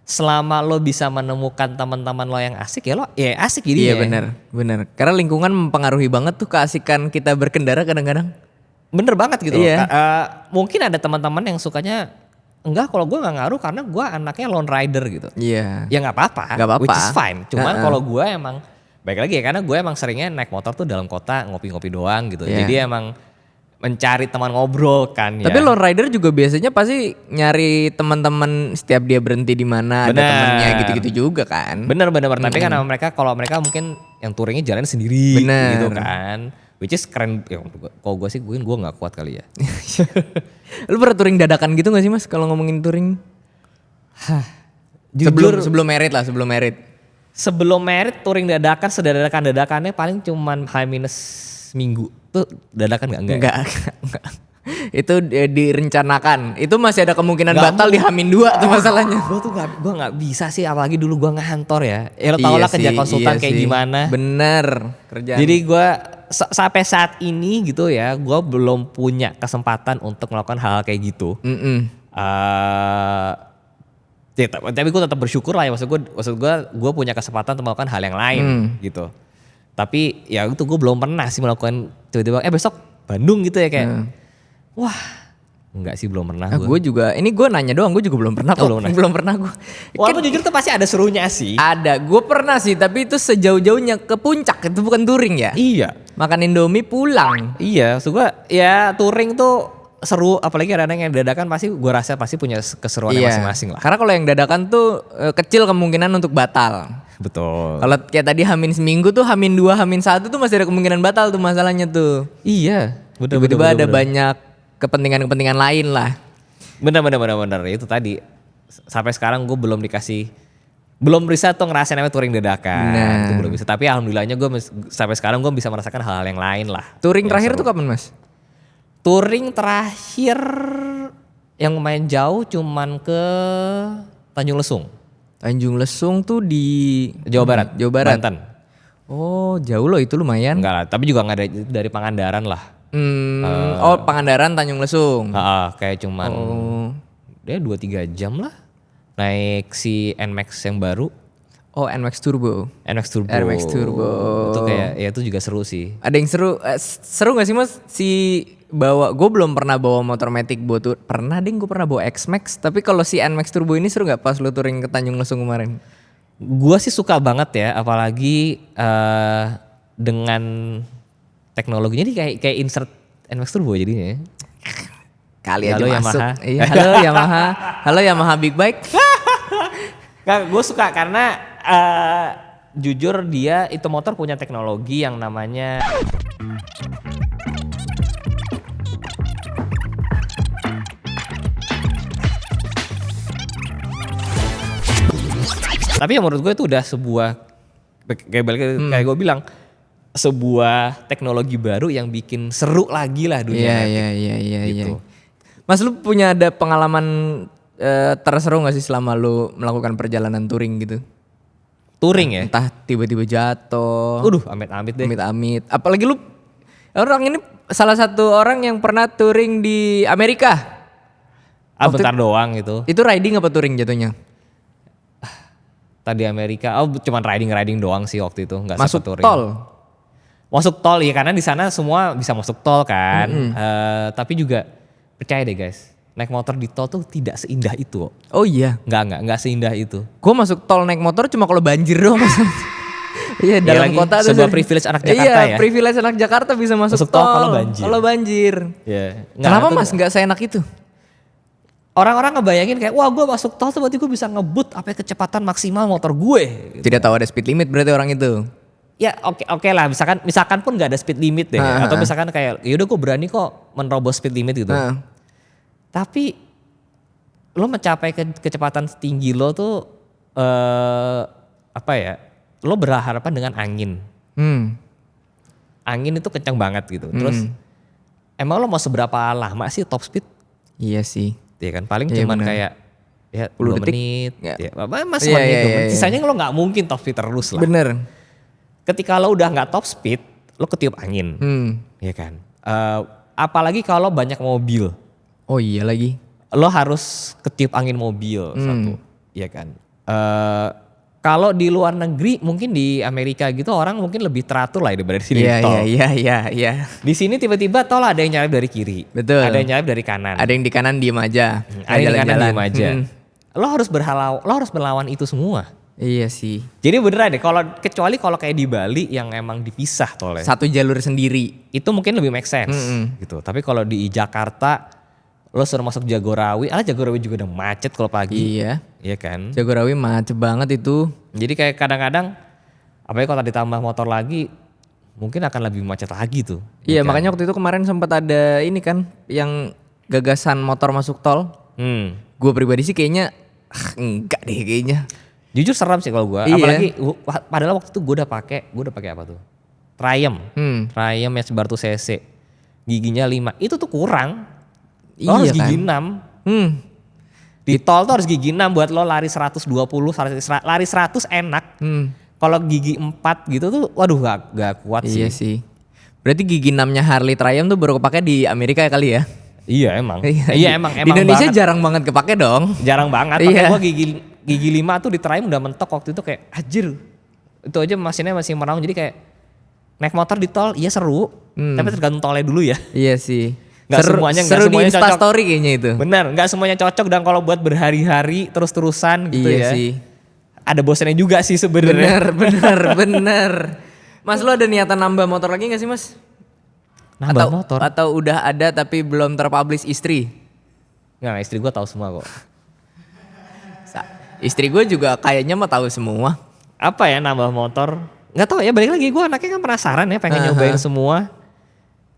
selama lo bisa menemukan teman-teman lo yang asik ya lo ya asik jadinya. Iya bener. Karena lingkungan mempengaruhi banget tuh keasikan kita berkendara kadang-kadang. Bener banget gitu. Iya. Mungkin ada teman-teman yang sukanya enggak, kalau gue nggak ngaruh karena gue anaknya lone rider gitu. Iya. Ya nggak apa-apa. Nggak apa-apa. Which is fine. Cuman kalau gue emang baik lagi ya karena gue emang seringnya naik motor tuh dalam kota ngopi-ngopi doang gitu. Iya. Jadi emang mencari teman ngobrol kan. Tapi lone rider juga biasanya pasti nyari teman-teman setiap dia berhenti di mana ada temennya gitu-gitu juga kan. Bener. Tapi kan mereka kalau mereka mungkin yang touringnya jalan sendiri gitu kan. Which is keren. Ya, kalau gue sih gue nggak kuat kali ya. Lu pernah touring dadakan gitu gak sih Mas kalau ngomongin touring? Sebelum merit lah, sebelum merit. Sebelum merit touring dadakan sedadakan-dadakannya paling cuman H-minggu. Tuh dadakan enggak? Enggak. Itu direncanakan. Itu masih ada kemungkinan batal di H-2 tuh masalahnya. Gue nggak bisa sih, apalagi dulu gue ngantor ya. Ya lo tau lah kerja konsultan kayak gimana. Bener kerjaan. Jadi gue sampai saat ini gitu ya, gue belum punya kesempatan untuk melakukan hal kayak gitu. Ya, tapi gue tetap bersyukur lah ya, maksud gue punya kesempatan untuk melakukan hal yang lain gitu. Tapi ya itu gue belum pernah sih melakukan tiba-tiba besok Bandung gitu ya kayak. Wah, enggak sih belum pernah gue. Gue juga, ini gue nanya doang, gue juga belum pernah kok. Belum pernah gue. Walaupun jujur tuh pasti ada serunya sih. Ada, gue pernah sih, tapi itu sejauh-jauhnya ke puncak, itu bukan touring ya. Iya. Makan Indomie pulang. Iya, maksud gue ya touring tuh seru, apalagi ada yang dadakan pasti gue rasa pasti punya keseruannya masing-masing lah. Karena kalau yang dadakan tuh kecil kemungkinan untuk batal. Betul. Kalau kayak tadi Hamin seminggu tuh Hamin 2, Hamin 1 tuh masih ada kemungkinan batal tuh masalahnya tuh. Iya. Tiba-tiba ada banyak kepentingan-kepentingan lain lah. Bener. Itu tadi. Sampai sekarang gue belum bisa tuh ngerasain namanya touring dadakan. Itu belum bisa. Tapi alhamdulillahnya gue sampai sekarang gue bisa merasakan hal-hal yang lain lah. Touring terakhir tuh kapan Mas? Touring terakhir yang lumayan jauh cuman ke Tanjung Lesung. Tanjung Lesung tuh di Jawa Barat. Banten. Oh jauh loh itu lumayan. Enggak lah, tapi juga gak dari Pangandaran lah. Pangandaran Tanjung Lesung. Kayak cuman dia 2-3 jam lah. Naik si NMAX yang baru. Oh NMAX Turbo. NMAX Turbo. Itu kayak ya itu juga seru sih. Ada yang seru gak sih Mas gue belum pernah bawa motor Matic buat pernah gue pernah bawa X-Max, tapi kalau si NMAX Turbo ini seru gak pas lu touring ke Tanjung Lesung kemarin? Gue sih suka banget ya, apalagi dengan teknologinya ini kayak insert NMAX Turbo jadinya. Kali aja Halo, masuk. Yamaha. Iya, halo Yamaha. Halo Yamaha Big Bike. Gue suka karena jujur dia itu motor punya teknologi yang namanya tapi yang menurut gue itu udah sebuah kayak gue bilang sebuah teknologi baru yang bikin seru lagi lah dunia. Iya. Gitu. Mas lu punya ada pengalaman terseru gak sih selama lu melakukan perjalanan touring gitu? Touring ya? Entah tiba-tiba jatuh. Amit-amit deh. Amit-amit. Apalagi lu orang ini salah satu orang yang pernah touring di Amerika. Bentar doang gitu. Itu riding apa touring jatuhnya? Tadi Amerika, cuman riding doang sih waktu itu, nggak Masuk sempet touring. tol. Masuk tol ya karena di sana semua bisa masuk tol kan. Tapi juga percaya deh guys, naik motor di tol tuh tidak seindah itu. Oh iya. Nggak seindah itu. Gue masuk tol naik motor cuma kalau banjir doang. Iya dalam lagi kota tuh sebuah privilege anak Jakarta ya. Privilege anak Jakarta bisa masuk Masuk tol tol kalau banjir. Iya. Nggak, Kenapa itu mas nggak seenak itu? orang-orang ngebayangin kayak wah gue masuk tol tuh berarti gue bisa ngebut apa kecepatan maksimal motor gue. Tidak tahu ada speed limit berarti orang itu. Ya oke lah misalkan pun nggak ada speed limit deh atau misalkan kayak yaudah gue berani kok menerobos speed limit gitu. Tapi lo mencapai kecepatan tinggi lo tuh apa ya? Lo berharapan dengan angin. Angin itu kencang banget gitu. Terus emang lo mau seberapa lama sih top speed? Iya sih. Ya kan paling cuman kayak ya 10 detik. menit. Ya. Masih menit. Iya. Sisanya lo nggak mungkin top speed terus lah. Bener. Ketika lo udah nggak top speed, lo ketiup angin. Ya kan. Apalagi kalau banyak mobil. Oh iya lagi. Lo harus ketiup angin mobil satu. Ya kan. Kalau di luar negeri mungkin di Amerika gitu orang mungkin lebih teratur lah daripada di sini tol. Iya. Di sini tiba-tiba tol ada yang nyalip dari kiri. Betul. Ada yang nyalip dari kanan. Ada yang di kanan diem aja. Ada yang di kanan diem aja. Lo harus berlawan itu semua. Iya sih. Jadi beneran deh kecuali kalau kayak di Bali yang emang dipisah tolnya. Satu jalur sendiri. Itu mungkin lebih make sense gitu. Tapi kalau di Jakarta lo suruh masuk Jagorawi, Jagorawi juga udah macet kalau pagi. Iya kan? Jagorawi macet banget itu. Jadi kayak kadang-kadang apalagi kalau ditambah motor lagi mungkin akan lebih macet lagi tuh. Iya makanya waktu itu kemarin sempat ada ini kan yang gagasan motor masuk tol. Gue pribadi sih kayaknya enggak deh kayaknya. Jujur seram sih kalau gue. Iya. Apalagi padahal waktu itu gue udah pakai apa tuh? Triumph yang 900 cc. Giginya 5. Itu tuh kurang. Lo harus gigi 6. Di tol tuh harus gigi 6 buat lo lari 120, lari 100 enak. Kalau gigi 4 gitu tuh waduh gak kuat sih. Iya sih. Berarti gigi 6-nya Harley Triumph tuh baru kepake di Amerika ya kali ya? Iya emang. Iya emang Di Indonesia banget. jarang banget kepake dong. Jarang banget. Iya. Makanya gue gigi 5 tuh di Triumph udah mentok waktu itu kayak anjir. Itu aja mesinnya masih merawang jadi kayak naik motor di tol iya seru. Tapi tergantung tolnya dulu ya. Iya sih. Nggak semuanya di Instastory kayaknya itu. Bener, nggak semuanya cocok dan kalau buat berhari-hari terus-terusan gitu iya ya. Sih. Ada bosannya juga sih sebenarnya. Bener. Mas lo ada niatan nambah motor lagi gak sih mas? Nambah motor? Atau udah ada tapi belum terpublish istri? Nggak, istri gue tahu semua kok. Istri gue juga kayaknya mah tahu semua. Apa ya nambah motor? Nggak tahu ya, balik lagi gue anaknya kan penasaran ya pengen nyobain semua.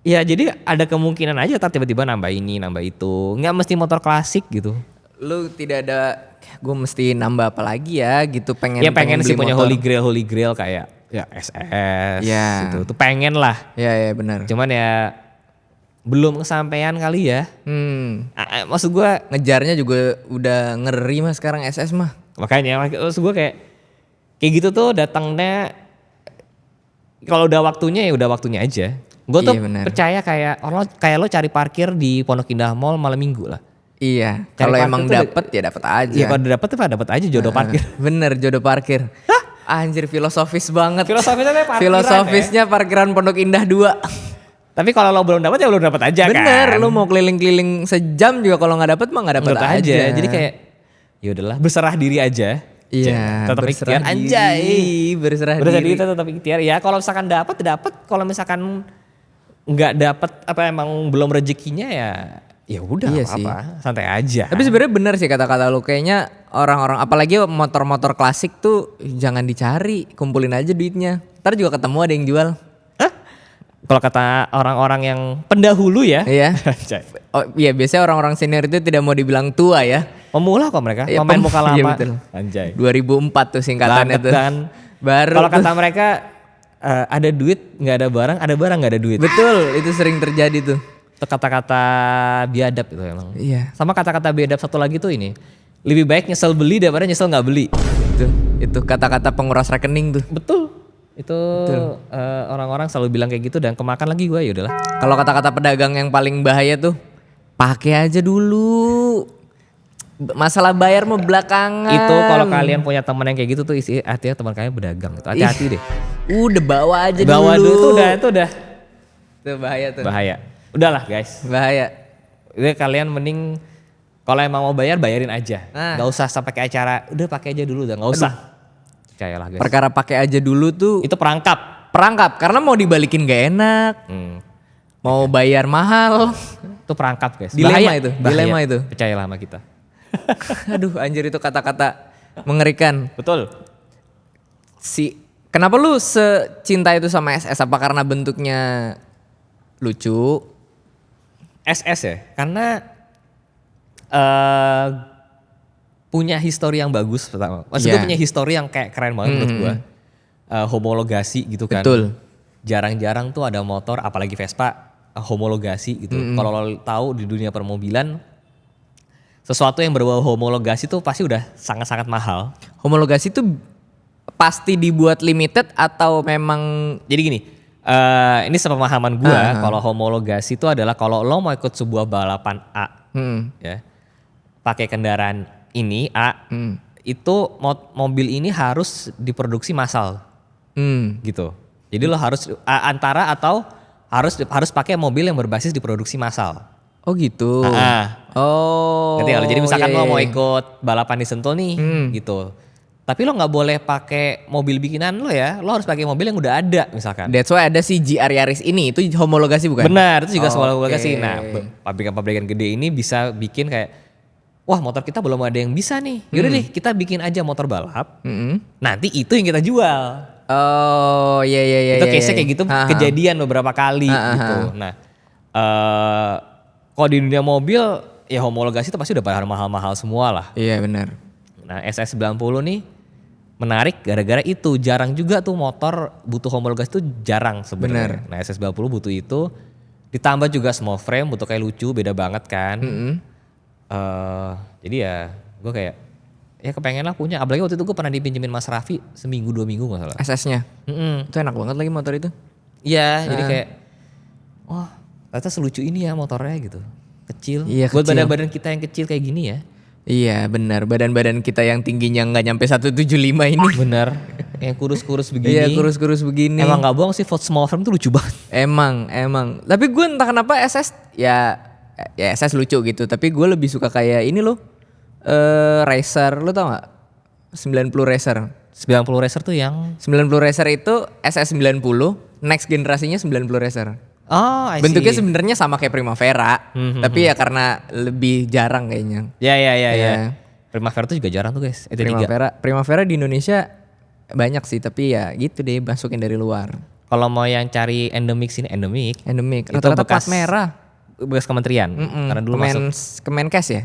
Ya jadi ada kemungkinan aja tiba-tiba nambah ini, nambah itu. Nggak mesti motor klasik gitu. Lu tidak ada, gue mesti nambah apa lagi ya gitu pengen. Ya pengen sih beli punya motor. Holy Grail kayak ya SS Ya. gitu. Tuh pengen lah. Ya benar. Cuman ya belum kesampaian kali ya. Maksud gue Ngejarnya juga udah ngeri mas sekarang SS mah. makanya maksud gue kayak gitu tuh datangnya kalau udah waktunya ya udah waktunya aja. Gue tuh percaya kayak lo cari parkir di Pondok Indah Mall malam minggu lah. Iya. Cari Kalau parkir emang tuh dapet ya dapet aja. Iya kalau dapet tuh dapet aja jodoh parkir. Bener jodoh parkir. Anjir filosofis banget. Filosofisnya parkiran Filosofisnya parkiran Pondok Indah 2. Tapi kalau lo belum dapet ya belum dapet aja kan. Bener, lo mau keliling-keliling sejam juga kalau nggak dapet mah nggak dapet aja. Jadi kayak ya udahlah berserah diri aja. Iya, tetap ikhtiar anjay. Berserah diri diri. tetap ikhtiar. Ya kalau misalkan dapet, kalau misalkan nggak dapet apa emang belum rezekinya ya ya udah Iya apa-apa, santai aja. Tapi sebenarnya benar sih kata-kata lu, kayaknya orang-orang apalagi motor-motor klasik tuh jangan dicari, kumpulin aja duitnya. Ntar juga ketemu ada yang jual. Kalau kata orang-orang yang pendahulu ya. Iya. Anjay. Oh iya, biasanya orang-orang senior itu tidak mau dibilang tua ya. Pemula kok mereka, Iya, pemain muka lama. iya, betul. Anjay. 2004 tuh singkatannya Banget tuh. kan. Baru Kalau tuh. kata mereka ada duit nggak ada barang nggak ada duit. Betul, itu sering terjadi tuh. Itu kata-kata biadab itu emang. Iya. Sama kata-kata biadab satu lagi tuh ini. Lebih baik nyesel beli daripada nyesel nggak beli. Itu kata-kata penguras rekening tuh. Betul. Itu orang-orang selalu bilang kayak gitu dan kemakan lagi gue, ya udahlah. Kalau kata-kata pedagang yang paling bahaya tuh, pakai aja dulu. Masalah bayar mau belakangan. Itu kalau kalian punya teman yang kayak gitu tuh isi artinya teman kalian berdagang. Hati-hati deh. Udah bawa aja Bawa dulu. dulu itu udah Tuh bahaya tuh. bahaya. Udahlah guys. Bahaya. Udah kalian mending kalau emang mau bayar bayarin aja. Nah. Gak usah sampai kayak acara udah pakai aja dulu, udah nggak usah. Percayalah guys. Perkara pakai aja dulu tuh Itu perangkap. perangkap, karena mau dibalikin gak enak, mau bayar mahal. Itu perangkap guys. Dilema Bahaya. itu, Bahaya. dilema itu. Percayalah sama kita. Aduh anjir, itu kata-kata mengerikan. Betul. Kenapa lu secinta itu sama SS? Apa karena bentuknya lucu? SS ya, karena punya histori yang bagus pertama. Maksudnya Iya. punya histori yang kayak keren banget menurut gua. Homologasi gitu kan. Betul. Jarang-jarang tuh ada motor, apalagi Vespa, homologasi gitu. Kalau lo tahu di dunia permobilan, sesuatu yang berbau homologasi tuh pasti udah sangat-sangat mahal. Homologasi itu pasti dibuat limited atau memang Jadi gini, ini sepemahaman gua, kalau homologasi itu adalah kalau lo mau ikut sebuah balapan A, ya, pakai kendaraan ini A, itu mobil ini harus diproduksi massal, gitu. Jadi lo harus antara atau harus pakai mobil yang berbasis diproduksi massal. Oh gitu. Oh. Ngerti nggak lo? Jadi misalkan iya, lo iya, mau iya. ikut balapan di Sentul nih, gitu. Tapi lo nggak boleh pakai mobil bikinan lo ya, lo harus pakai mobil yang udah ada misalkan. That's why ada si GR Yaris ini, itu homologasi bukan? Benar, itu juga Oh, homologasi. oke. Nah, pabrikan-pabrikan gede ini bisa bikin kayak, wah motor kita belum ada yang bisa nih. Yaudah deh kita bikin aja motor balap, nanti itu yang kita jual. Oh iya iya iya. Itu iya, case-nya iya. kayak gitu Ha, ha. kejadian beberapa kali gitu. Nah, kalau di dunia mobil ya homologasi itu pasti udah pada mahal-mahal semua lah. Iya benar. Nah SS90 nih menarik gara-gara itu, jarang juga tuh motor butuh homologasi tuh jarang sebenarnya. Nah SS90 butuh itu, ditambah juga small frame, butuh kayak lucu, beda banget kan. Jadi ya gue kayak ya kepengen lah punya, apalagi waktu itu gue pernah dipinjemin Mas Raffi seminggu 2 minggu gak salah. SS-nya. Itu enak banget lagi motor itu. Iya jadi kayak wah ternyata selucu ini ya motornya gitu, kecil. Iya, Buat kecil. badan-badan kita yang kecil kayak gini ya. Iya benar, badan-badan kita yang tingginya nggak nyampe 175 ini. Bener, yang kurus-kurus begini. Iya kurus-kurus begini. Emang gak bohong sih Ford Small Frame tuh lucu banget. Emang. Tapi gue entah kenapa SS ya SS lucu gitu. Tapi gue lebih suka kayak ini loh, Racer, lo tau gak? 90 Racer. 90 Racer tuh yang 90 Racer itu SS90, next generasinya 90 Racer. oh I see. Bentuknya sebenarnya sama kayak Primavera, tapi ya karena lebih jarang kayaknya. Ya. Iya. Primavera tuh juga jarang tuh guys. Itu tiga. Primavera di Indonesia banyak sih, tapi ya gitu deh masukin dari luar. Kalau mau yang cari endemik sini endemik. Endemik, Itu rata-rata plat bekas merah. Bekas kementerian. Karena dulu masuk. Kemenkes ya?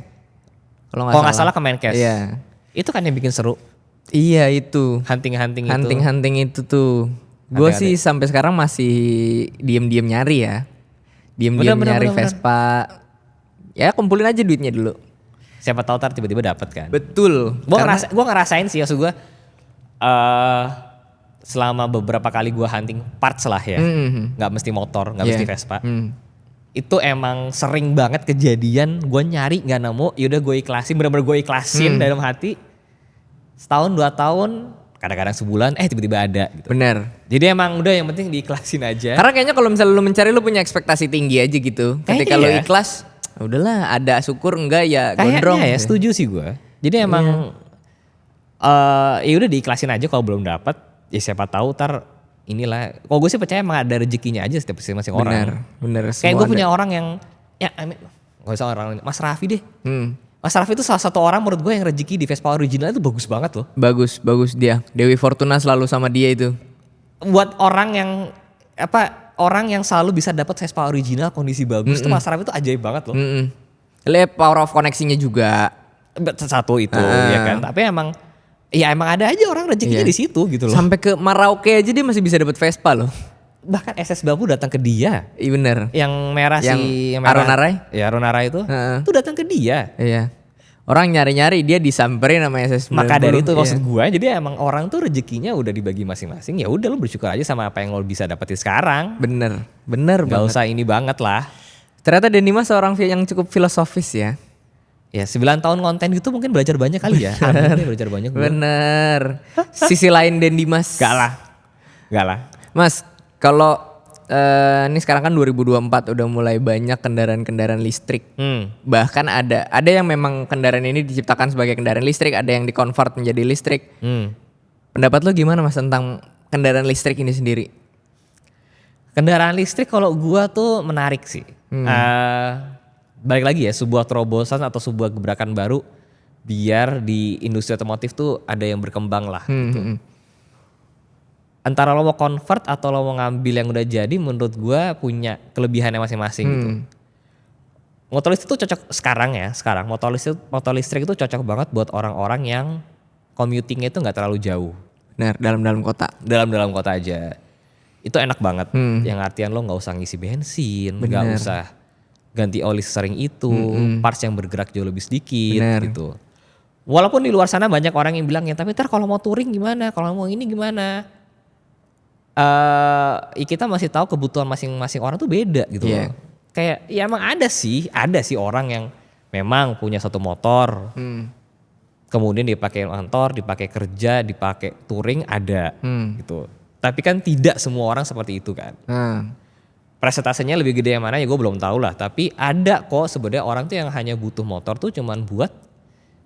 Kalau Kalau nggak salah Kemenkes. Iya. Itu kan yang bikin seru. Iya itu. Hunting-hunting itu. Hunting-hunting itu tuh. Gue sih sampai sekarang masih diem-diem nyari ya. Diem-diem Bener, nyari bener. Vespa. Ya kumpulin aja duitnya dulu. Siapa tahu tar tiba-tiba dapet kan. Betul. Gue ngerasain sih maksud gue. Selama beberapa kali gue hunting parts lah ya. Nggak mesti motor, nggak mesti Vespa. Itu emang sering banget kejadian gue nyari nggak nemu, yaudah gue ikhlasin, bener-bener gue ikhlasin dalam hati. Setahun 2 tahun, kadang-kadang sebulan, tiba-tiba ada gitu. Bener. Jadi emang udah yang penting diikhlasin aja. Karena kayaknya kalau misalnya lu mencari, lu punya ekspektasi tinggi aja gitu. Ketika lu iya. ikhlas, udahlah ada syukur enggak ya gondrong. Kayaknya ya setuju sih gue. Jadi emang ya udah diikhlasin aja kalau belum dapat. Ya siapa tahu tar inilah. Kalau gue sih percaya emang ada rezekinya aja setiap masing-masing orang. Bener. Kayak gue punya orang yang ya Gak usah orang, Mas Raffi deh. Hmm. Mas Raffi itu salah satu orang menurut gue yang rezeki di Vespa original itu bagus banget loh. Bagus dia. Dewi Fortuna selalu sama dia itu. Buat orang yang selalu bisa dapat Vespa original kondisi bagus tuh Mas Raffi itu ajaib banget loh. Lihat power of koneksinya juga. Satu itu ya kan. Tapi emang ada aja orang rezekinya di situ gitu loh. Sampai ke Merauke aja dia masih bisa dapat Vespa loh. Bahkan SS Babu datang ke dia. Iya bener. Yang merah yang merah. Aronarai? Ya Aronarai itu. Itu datang ke dia. Iya. Orang nyari-nyari dia disamperin sama SS90. Maka dari itu maksud gue, jadi emang orang tuh rezekinya udah dibagi masing-masing. Ya udah lu bersyukur aja sama apa yang lo bisa dapetin sekarang. Bener Gak banget. usah ini banget lah. Ternyata Denny Mas seorang yang cukup filosofis ya. Ya 9 tahun konten gitu mungkin belajar banyak kali ya. Amin deh belajar banyak. Bener. Sisi lain Denny Mas. Gak lah. Mas, kalau ini sekarang kan 2024 udah mulai banyak kendaraan-kendaraan listrik. Bahkan ada yang memang kendaraan ini diciptakan sebagai kendaraan listrik, ada yang dikonvert menjadi listrik. Pendapat lo gimana Mas tentang kendaraan listrik ini sendiri? Kendaraan listrik kalau gua tuh menarik sih. Balik lagi ya, sebuah terobosan atau sebuah gebrakan baru biar di industri otomotif tuh ada yang berkembang lah gitu. Antara lo mau convert atau lo mau ngambil yang udah jadi, menurut gua punya kelebihannya masing-masing gitu. Motor listrik itu cocok sekarang motor listrik itu cocok banget buat orang-orang yang commutingnya itu nggak terlalu jauh. Benar, dalam kota. Dalam kota aja. Itu enak banget. Yang artian lo nggak usah ngisi bensin, nggak usah ganti oli sering itu, parts yang bergerak jauh lebih sedikit gitu. Walaupun di luar sana banyak orang yang bilang ya, tapi ntar kalau mau touring gimana, kalau mau ini gimana? Kita masih tahu kebutuhan masing-masing orang tuh beda gitu loh. Kayak ya emang ada sih orang yang memang punya satu motor, kemudian dipakai kantor, dipakai kerja, dipakai touring ada gitu. Tapi kan tidak semua orang seperti itu kan. Presentasenya lebih gede yang mana ya gue belum tahu lah. Tapi ada kok sebenarnya orang tuh yang hanya butuh motor tuh cuman buat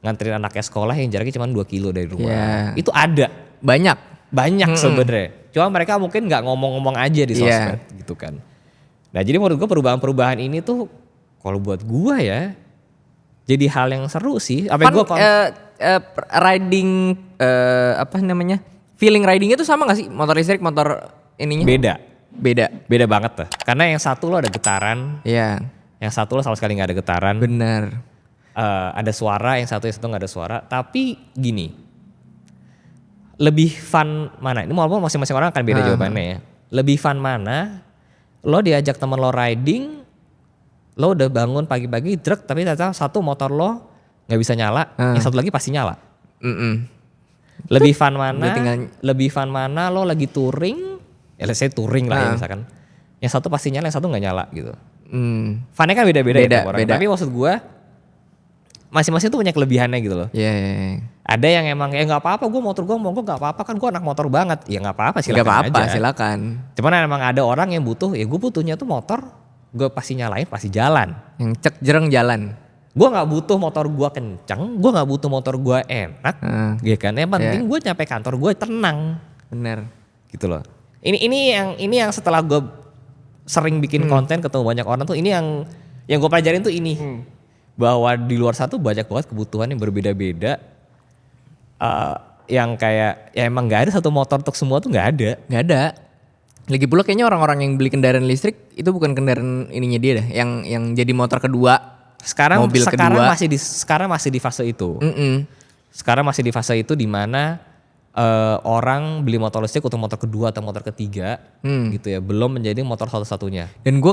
nganterin anaknya sekolah yang jaraknya cuma 2 kilo dari rumah. Itu ada. Banyak sebenarnya. Cuma mereka mungkin nggak ngomong-ngomong aja di sosmed gitu kan. Nah jadi menurut gue perubahan-perubahan ini tuh kalau buat gue ya jadi hal yang seru sih. Riding feeling ridingnya tuh sama gak sih motor listrik motor ininya? Beda banget tuh. Karena yang satu lo ada getaran. Iya. Yang satu lo sama sekali nggak ada getaran. Benar. Ada suara, yang satu nggak ada suara. Tapi gini, lebih fun mana? Ini walaupun masing-masing orang akan beda jawabannya ya. Lebih fun mana? Lo diajak temen lo riding, lo udah bangun pagi-pagi, drek, tapi ternyata satu motor lo nggak bisa nyala, yang satu lagi pasti nyala. Lebih fun mana? Lebih fun mana? Lo lagi touring, ya let's say touring lah ya misalkan. Yang satu pasti nyala, yang satu nggak nyala gitu. Funnya kan beda-beda ya orang. Tapi maksud gue masing-masing tuh punya kelebihannya gitu loh. Ada yang emang ya nggak apa-apa, gue motor gue mau gue nggak apa-apa kan gue anak motor banget. Ya nggak apa-apa silakan aja. Silakan. Cuman emang ada orang yang butuh, ya gue butuhnya tuh motor, gue pasti nyalain pasti jalan. Yang cek jereng jalan. Gue nggak butuh motor gue kenceng, gue nggak butuh motor gue enak, gitu kan. Yang penting gue nyampe kantor gue tenang. Bener. Gitu loh. Ini yang setelah gue sering bikin konten ketemu banyak orang tuh, ini yang gue pelajarin tuh ini. Bahwa di luar sana tuh banyak banget kebutuhan yang berbeda-beda. Yang kayak ya emang gak ada satu motor untuk semua tuh gak ada. Lagi pula kayaknya orang-orang yang beli kendaraan listrik itu bukan kendaraan ininya dia dah. Yang jadi motor kedua. Mobil kedua. Sekarang masih di fase itu. Sekarang masih di fase itu di mana orang beli motor listrik untuk motor kedua atau motor ketiga gitu ya. Belum menjadi motor satu-satunya. Dan gue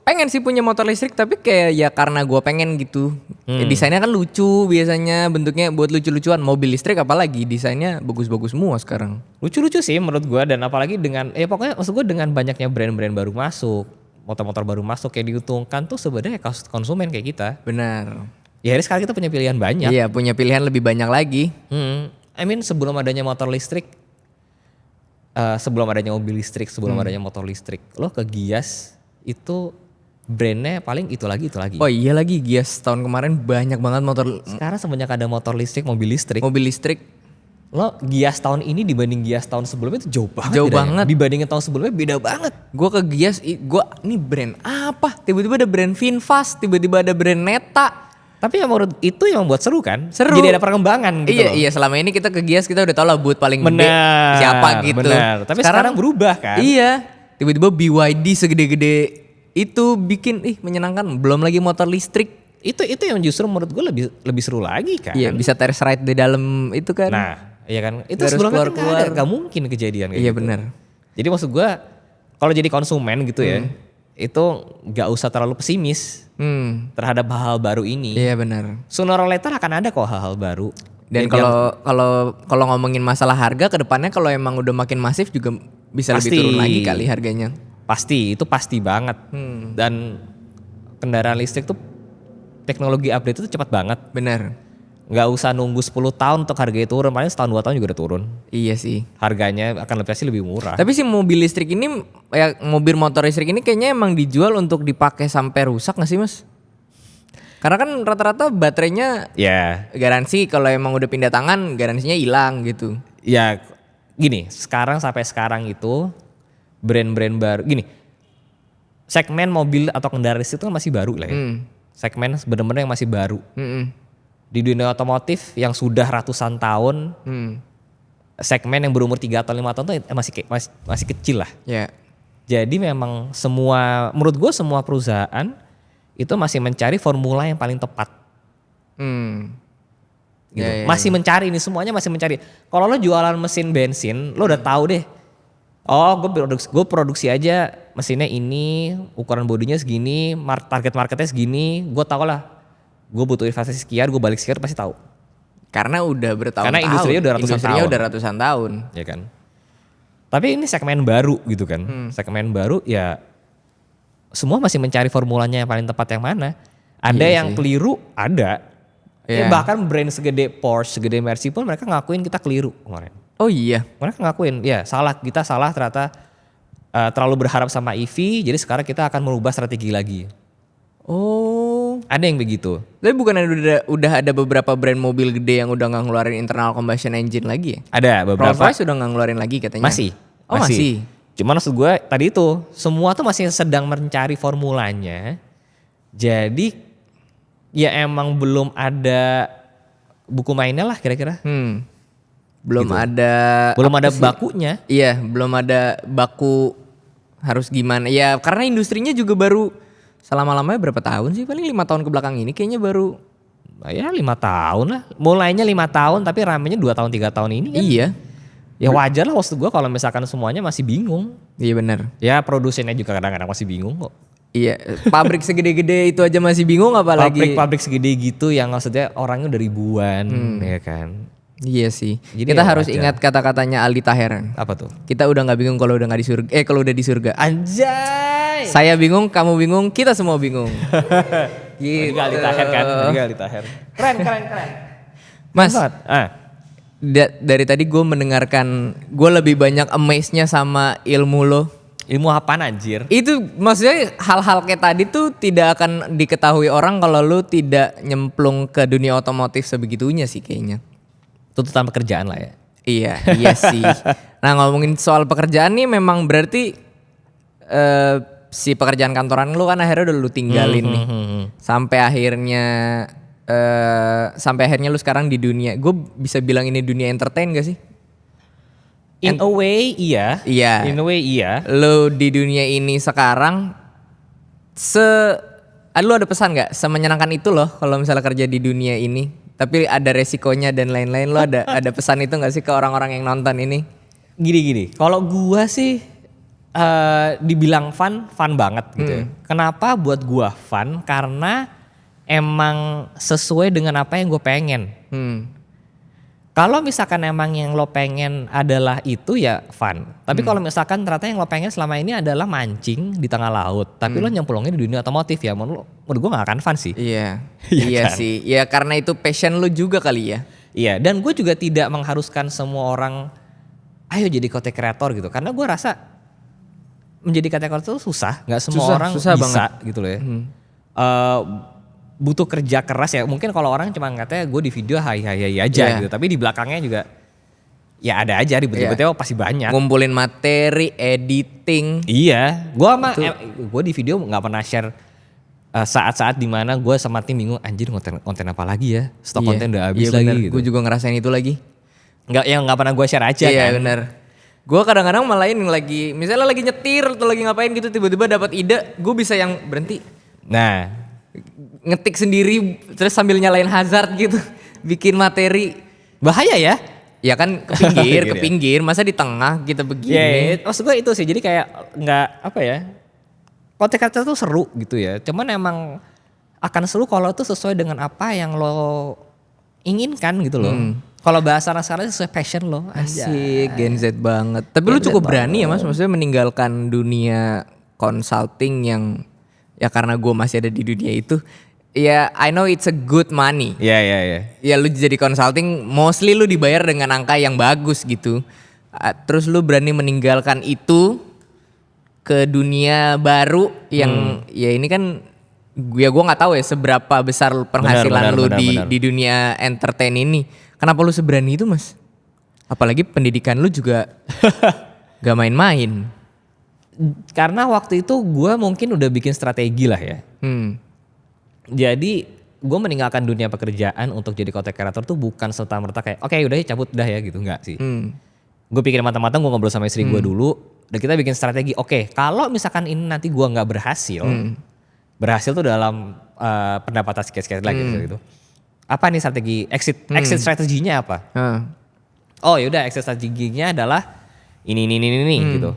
pengen sih punya motor listrik tapi kayak ya karena gue pengen gitu. Desainnya kan lucu biasanya, bentuknya buat lucu-lucuan. Mobil listrik apalagi desainnya bagus-bagus semua sekarang. Lucu-lucu sih menurut gue, dan apalagi dengan pokoknya maksud gue dengan banyaknya brand-brand baru masuk, motor-motor baru masuk yang diuntungkan tuh sebenarnya konsumen kayak kita. Benar. Ya sekarang kita punya pilihan banyak. Iya punya pilihan lebih banyak lagi. Sebelum adanya motor listrik, sebelum adanya mobil listrik, sebelum adanya motor listrik, lo ke Gias itu brandnya paling itu lagi. Oh iya lagi, Gias tahun kemarin banyak banget motor. Sekarang semenjak ada motor listrik, mobil listrik, lo Gias tahun ini dibanding Gias tahun sebelumnya itu jauh banget. Jauh banget. Dibandingin tahun sebelumnya beda banget. Gue ke Gias, ini brand apa? Tiba-tiba ada brand Finfast, tiba-tiba ada brand Neta. Tapi yang menurut itu yang membuat seru kan? Seru. Jadi ada perkembangan gitu loh. Iya, selama ini kita ke Gias kita udah tau lah booth paling gede Benar, siapa gitu. benar. Tapi sekarang berubah kan? Iya, tiba-tiba BYD segede-gede itu bikin menyenangkan. Belum lagi motor listrik. Itu yang justru menurut gue lebih seru lagi kan? Iya, bisa test ride di dalam itu kan. Nah, iya kan? Itu Harus sebelumnya keluar-keluar. kan gak mungkin kejadian kayak Iya gitu. benar. Jadi maksud gue kalau jadi konsumen gitu ya, itu gak usah terlalu pesimis terhadap hal-hal baru ini. Iya benar. Sooner or later akan ada kok hal-hal baru. Dan kalau ngomongin masalah harga ke depannya kalau emang udah makin masif juga bisa lebih Pasti. turun lagi kali harganya. Pasti, itu pasti banget. Dan kendaraan listrik tuh teknologi update itu cepat banget. Benar. Nggak usah nunggu 10 tahun untuk harganya turun, paling setahun 2 tahun juga udah turun. Iya sih. Harganya akan pasti lebih murah. Tapi si mobil listrik ini, mobil motor listrik ini kayaknya emang dijual untuk dipakai sampai rusak gak sih mas? Karena kan rata-rata baterainya Ya, garansi kalau emang udah pindah tangan garansinya hilang gitu. ya gini, sampai sekarang itu brand-brand baru, gini, segmen mobil atau kendaraan listrik itu kan masih baru lah ya. Segmen bener-bener yang masih baru. Di dunia otomotif yang sudah ratusan tahun, segmen yang berumur 3 atau 5 tahun tuh masih kecil lah. Ya. Jadi memang menurut gue semua perusahaan itu masih mencari formula yang paling tepat. Gitu. Ya, ya, Masih mencari nih, semuanya masih mencari. Kalau lo jualan mesin bensin, lo udah tahu deh. Oh, gue produksi aja mesinnya ini, ukuran bodinya segini, target marketnya segini, gue tau lah. Gue butuh investasi sekian, gue balik sekian pasti tahu. Karena udah bertahun-tahun. Karena industrinya udah ratusan tahun. tahun. Ya kan. Tapi ini segmen baru gitu kan. Segmen baru ya semua masih mencari formulanya yang paling tepat yang mana. Ada Iya yang sih. keliru, ada. Iya. Ya, bahkan brand segede Porsche, segede Mercy pun mereka ngakuin kita keliru kemarin. Oh iya. Mereka ngakuin, ya kita salah ternyata terlalu berharap sama EV, jadi sekarang kita akan merubah strategi lagi. Oh. Ada yang begitu. Tapi bukan udah ada beberapa brand mobil gede yang udah nggak ngeluarin internal combustion engine lagi ya? Ada beberapa. Rolls-Royce udah nggak ngeluarin lagi katanya. Masih. Oh masih. Cuman maksud gue tadi itu semua tuh masih sedang mencari formulanya. Jadi ya emang belum ada buku mainnya lah kira-kira. Belum Gitu. belum ada bakunya. Iya, belum ada baku harus gimana. Ya karena industrinya juga baru selama-lamanya berapa tahun sih? Paling 5 tahun ke belakang ini kayaknya baru. Ya 5 tahun lah. Mulainya 5 tahun tapi ramenya 2 tahun 3 tahun ini kan. Iya. Ya wajar lah maksud gue kalau misalkan semuanya masih bingung. Iya benar. Ya produsennya juga kadang-kadang masih bingung kok. Iya, pabrik segede-gede itu aja masih bingung apalagi. Pabrik segede gitu yang maksudnya orangnya udah ribuan ya kan. Iya sih. Jadi Kita ya harus wajar. ingat kata-katanya Aldi Taher. Apa tuh? Kita udah nggak bingung kalau udah nggak di surga. Kalau udah di surga. Anjay. Saya bingung, kamu bingung, kita semua bingung. Gitu. Juga Aldi Taher kan, juga Aldi Taher. Keren. Mas, Banget. dari tadi gue mendengarkan, gue lebih banyak amaze-nya sama ilmu lo. Ilmu apaan anjir? Itu maksudnya hal-hal kayak tadi tuh tidak akan diketahui orang kalau lu tidak nyemplung ke dunia otomotif sebegitunya sih kayaknya. Tuntutan pekerjaan lah ya. Iya sih. Nah ngomongin soal pekerjaan nih memang berarti si pekerjaan kantoran lu kan akhirnya udah lu tinggalin nih. Sampai akhirnya lu sekarang di dunia, gue bisa bilang ini dunia entertain gak sih? In a way iya. Iya. In a way iya. Lu di dunia ini sekarang lu ada pesan nggak semenyenangkan itu loh kalau misalnya kerja di dunia ini tapi ada resikonya dan lain-lain, lo ada pesan itu nggak sih ke orang-orang yang nonton ini? Gini. Kalau gua sih dibilang fun banget gitu ya. Kenapa buat gua fun? Karena emang sesuai dengan apa yang gue pengen. Kalau misalkan emang yang lo pengen adalah itu ya fun. Tapi kalau misalkan ternyata yang lo pengen selama ini adalah mancing di tengah laut, tapi lo nyemplungnya di dunia otomotif ya, menurut gue gak akan fun sih. Iya, Iya iya kan? sih. Ya karena itu passion lu juga kali ya. Iya, dan gue juga tidak mengharuskan semua orang ayo jadi content creator gitu. Karena gue rasa menjadi content creator itu susah, nggak semua orang susah bisa banget. gitu loh ya. Butuh kerja keras ya. Mungkin kalau orang cuma katanya gue di video hai aja Iya. gitu, tapi di belakangnya juga ya ada aja ribet-ribetnya pasti banyak. Ngumpulin materi, editing. Iya, gue di video nggak pernah share saat-saat dimana gue sama tim bingung anjir konten apa lagi ya, stok konten udah habis lagi. Gitu. Gue juga ngerasain itu lagi. Nggak pernah gue share aja kan. Iya benar. Gue kadang-kadang malah ini misalnya lagi nyetir atau lagi ngapain gitu tiba-tiba dapat ide, gue bisa yang berhenti. Nah, ngetik sendiri terus sambil nyalain hazard gitu, bikin materi. Bahaya ya? Ya kan ke pinggir, masa di tengah kita begini. Ya, maksud gue itu sih, jadi kayak nggak apa ya, konten kreator tuh seru gitu ya. Cuman emang akan seru kalau itu sesuai dengan apa yang lo inginkan gitu loh. Kalau bahasa anak sekarang sesuai passion lo. Asik, Gen Z banget. Tapi lu cukup berani ya mas, maksudnya meninggalkan dunia consulting yang ya karena gue masih ada di dunia itu. Ya I know it's a good money. Iya. Ya lu jadi consulting mostly lu dibayar dengan angka yang bagus gitu. Terus lu berani meninggalkan itu ke dunia baru yang ya ini kan gue nggak tahu ya seberapa besar penghasilan lu di dunia entertain ini. Kenapa lu seberani itu mas? Apalagi pendidikan lu juga gak main-main. Karena waktu itu gue mungkin udah bikin strategi lah ya. Jadi gue meninggalkan dunia pekerjaan untuk jadi content creator tuh bukan serta-merta kayak oke, udah ya cabut dah ya gitu, enggak sih. Gue pikir matang-matang, gue ngobrol sama istri gue dulu dan kita bikin strategi. Oke, kalau misalkan ini nanti gue nggak berhasil tuh dalam pendapatan sekian-sekian lagi gitu. Apa nih strategi exit strateginya apa? Oh yaudah, exit strateginya adalah ini gitu.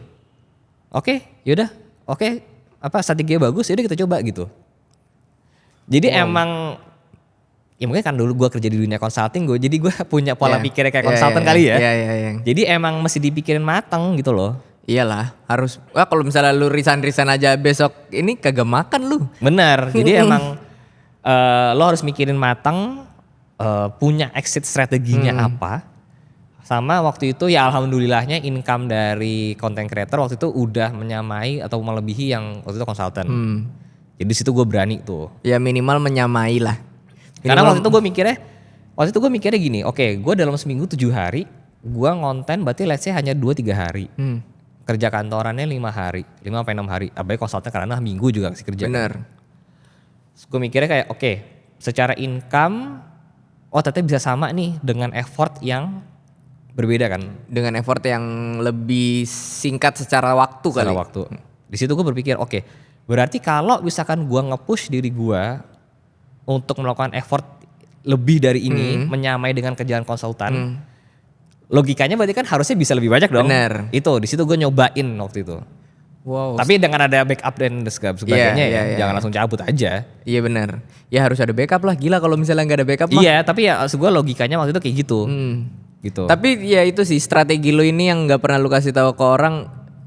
Oke, yaudah, oke, apa strateginya bagus, yaudah kita coba gitu. Jadi emang ya mungkin kan dulu gue kerja di dunia consulting, jadi gue punya pola pikirnya kayak konsultan kali ya. Jadi emang mesti dipikirin mateng gitu loh. Iyalah, harus. Wah kalau misalnya lu resign aja besok ini kagak makan lu. Bener. Jadi emang lo harus mikirin mateng, punya exit strateginya apa. Sama waktu itu ya alhamdulillahnya income dari content creator waktu itu udah menyamai atau melebihi yang waktu itu konsultan. Jadi situ gue berani tuh. Ya minimal menyamai lah. Karena waktu itu gue mikirnya gini, oke, gue dalam seminggu 7 hari, gue ngonten berarti let's say hanya 2-3 hari. Kerja kantorannya 5 hari, 5-6 hari. Apalagi konsultan karena minggu juga kasih kerja. Bener. Gue mikirnya kayak oke, secara income, ternyata bisa sama nih dengan effort yang berbeda kan. Dengan effort yang lebih singkat secara waktu secara kali. waktu. Di situ gue berpikir oke, berarti kalau misalkan gue nge-push diri gue untuk melakukan effort lebih dari ini, menyamai dengan kerjaan konsultan, logikanya berarti kan harusnya bisa lebih banyak dong. Bener. Itu di situ gue nyobain waktu itu. Wow. Tapi dengan ada backup dan sebagainya jangan langsung cabut aja. Iya benar. Ya harus ada backup lah. Gila kalau misalnya nggak ada backup mah. Iya, tapi ya maksud gue logikanya waktu itu kayak gitu. Gitu. Tapi ya itu sih strategi lu ini yang nggak pernah lu kasih tahu ke orang.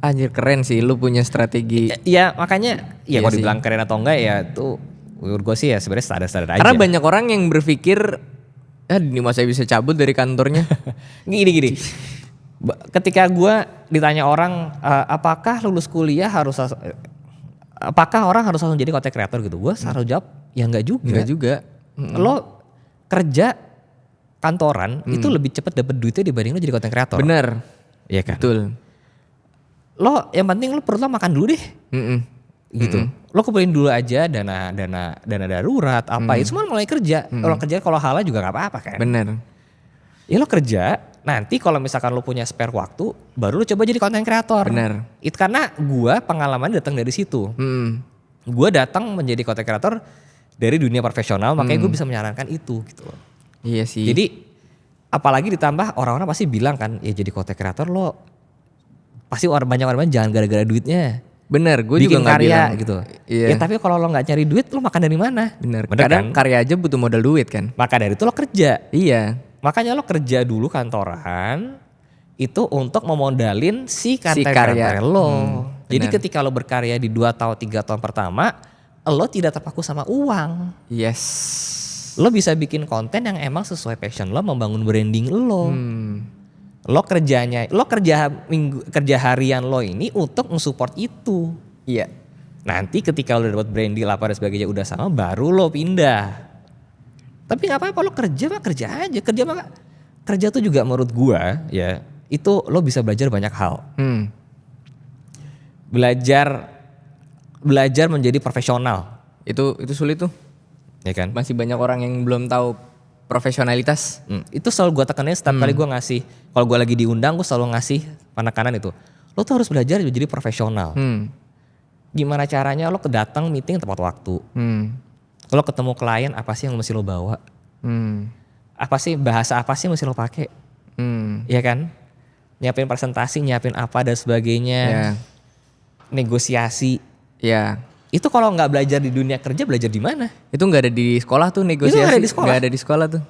Anjir keren sih lu punya strategi. Iya makanya ya kalau dibilang keren atau enggak ya tuh menurut gue sih ya sebenarnya standar-standar aja. Karena banyak orang yang berpikir ini masa bisa cabut dari kantornya. Gini. Ketika gue ditanya orang apakah lulus kuliah apakah orang harus langsung jadi content creator gitu, gue selalu jawab ya enggak juga. Enggak juga. Lo kerja kantoran itu lebih cepat dapat duitnya dibanding lo jadi content creator. Bener. Iya kan. Betul. Lo yang penting lo perlu makan dulu deh. Gitu. Lo kumpulin dulu aja dana darurat apa itu semua mulai kerja. Kalau kerja kalau halal juga nggak apa-apa kan. Bener. Ya lo kerja, nanti kalau misalkan lo punya spare waktu, baru lo coba jadi content creator. Bener. Itu karena gue pengalaman datang dari situ. Gue datang menjadi content creator dari dunia profesional, makanya gue bisa menyarankan itu gitu. Iya sih. Jadi apalagi ditambah orang-orang pasti bilang kan, ya jadi content creator lo pasti banyak orang jangan gara-gara duitnya. Bener, gue bikin juga nggak karya bilang gitu. Iya. Ya tapi kalau lo nggak cari duit, lo makan dari mana? Bener kadang kan? karya aja butuh modal duit kan. Maka dari itu lo kerja. Iya. Makanya lo kerja dulu kantoran itu untuk memodalin si karya lo. Jadi ketika lo berkarya di 2 tahun 3 tahun pertama, lo tidak terpaku sama uang. Yes. Lo bisa bikin konten yang emang sesuai passion lo, membangun branding lo. Lo kerja harian lo ini untuk mensupport itu. Iya. Nanti ketika lo dapat branding apa dan sebagainya udah sama, baru lo pindah. Tapi nggak apa-apa lo kerja aja. Kerja mah kerja tuh juga menurut gua ya itu lo bisa belajar banyak hal. Belajar menjadi profesional. Itu sulit tuh. Ya kan? Masih banyak orang yang belum tahu profesionalitas. Itu selalu gue tekanin setiap kali gue ngasih. Kalau gue lagi diundang gue selalu ngasih penekanan itu. Lo tuh harus belajar jadi profesional. Gimana caranya lo kedatang meeting tepat waktu. Lo ketemu klien apa sih yang mesti lo bawa. Apa sih bahasa apa sih yang mesti lo pakai. Iya kan? Nyiapin presentasi, nyiapin apa dan sebagainya. Yeah. Negosiasi. Ya. Itu kalau nggak belajar di dunia kerja belajar di mana? Itu nggak ada di sekolah tuh negosiasi. Itu nggak ada di sekolah. Nggak ada di sekolah tuh.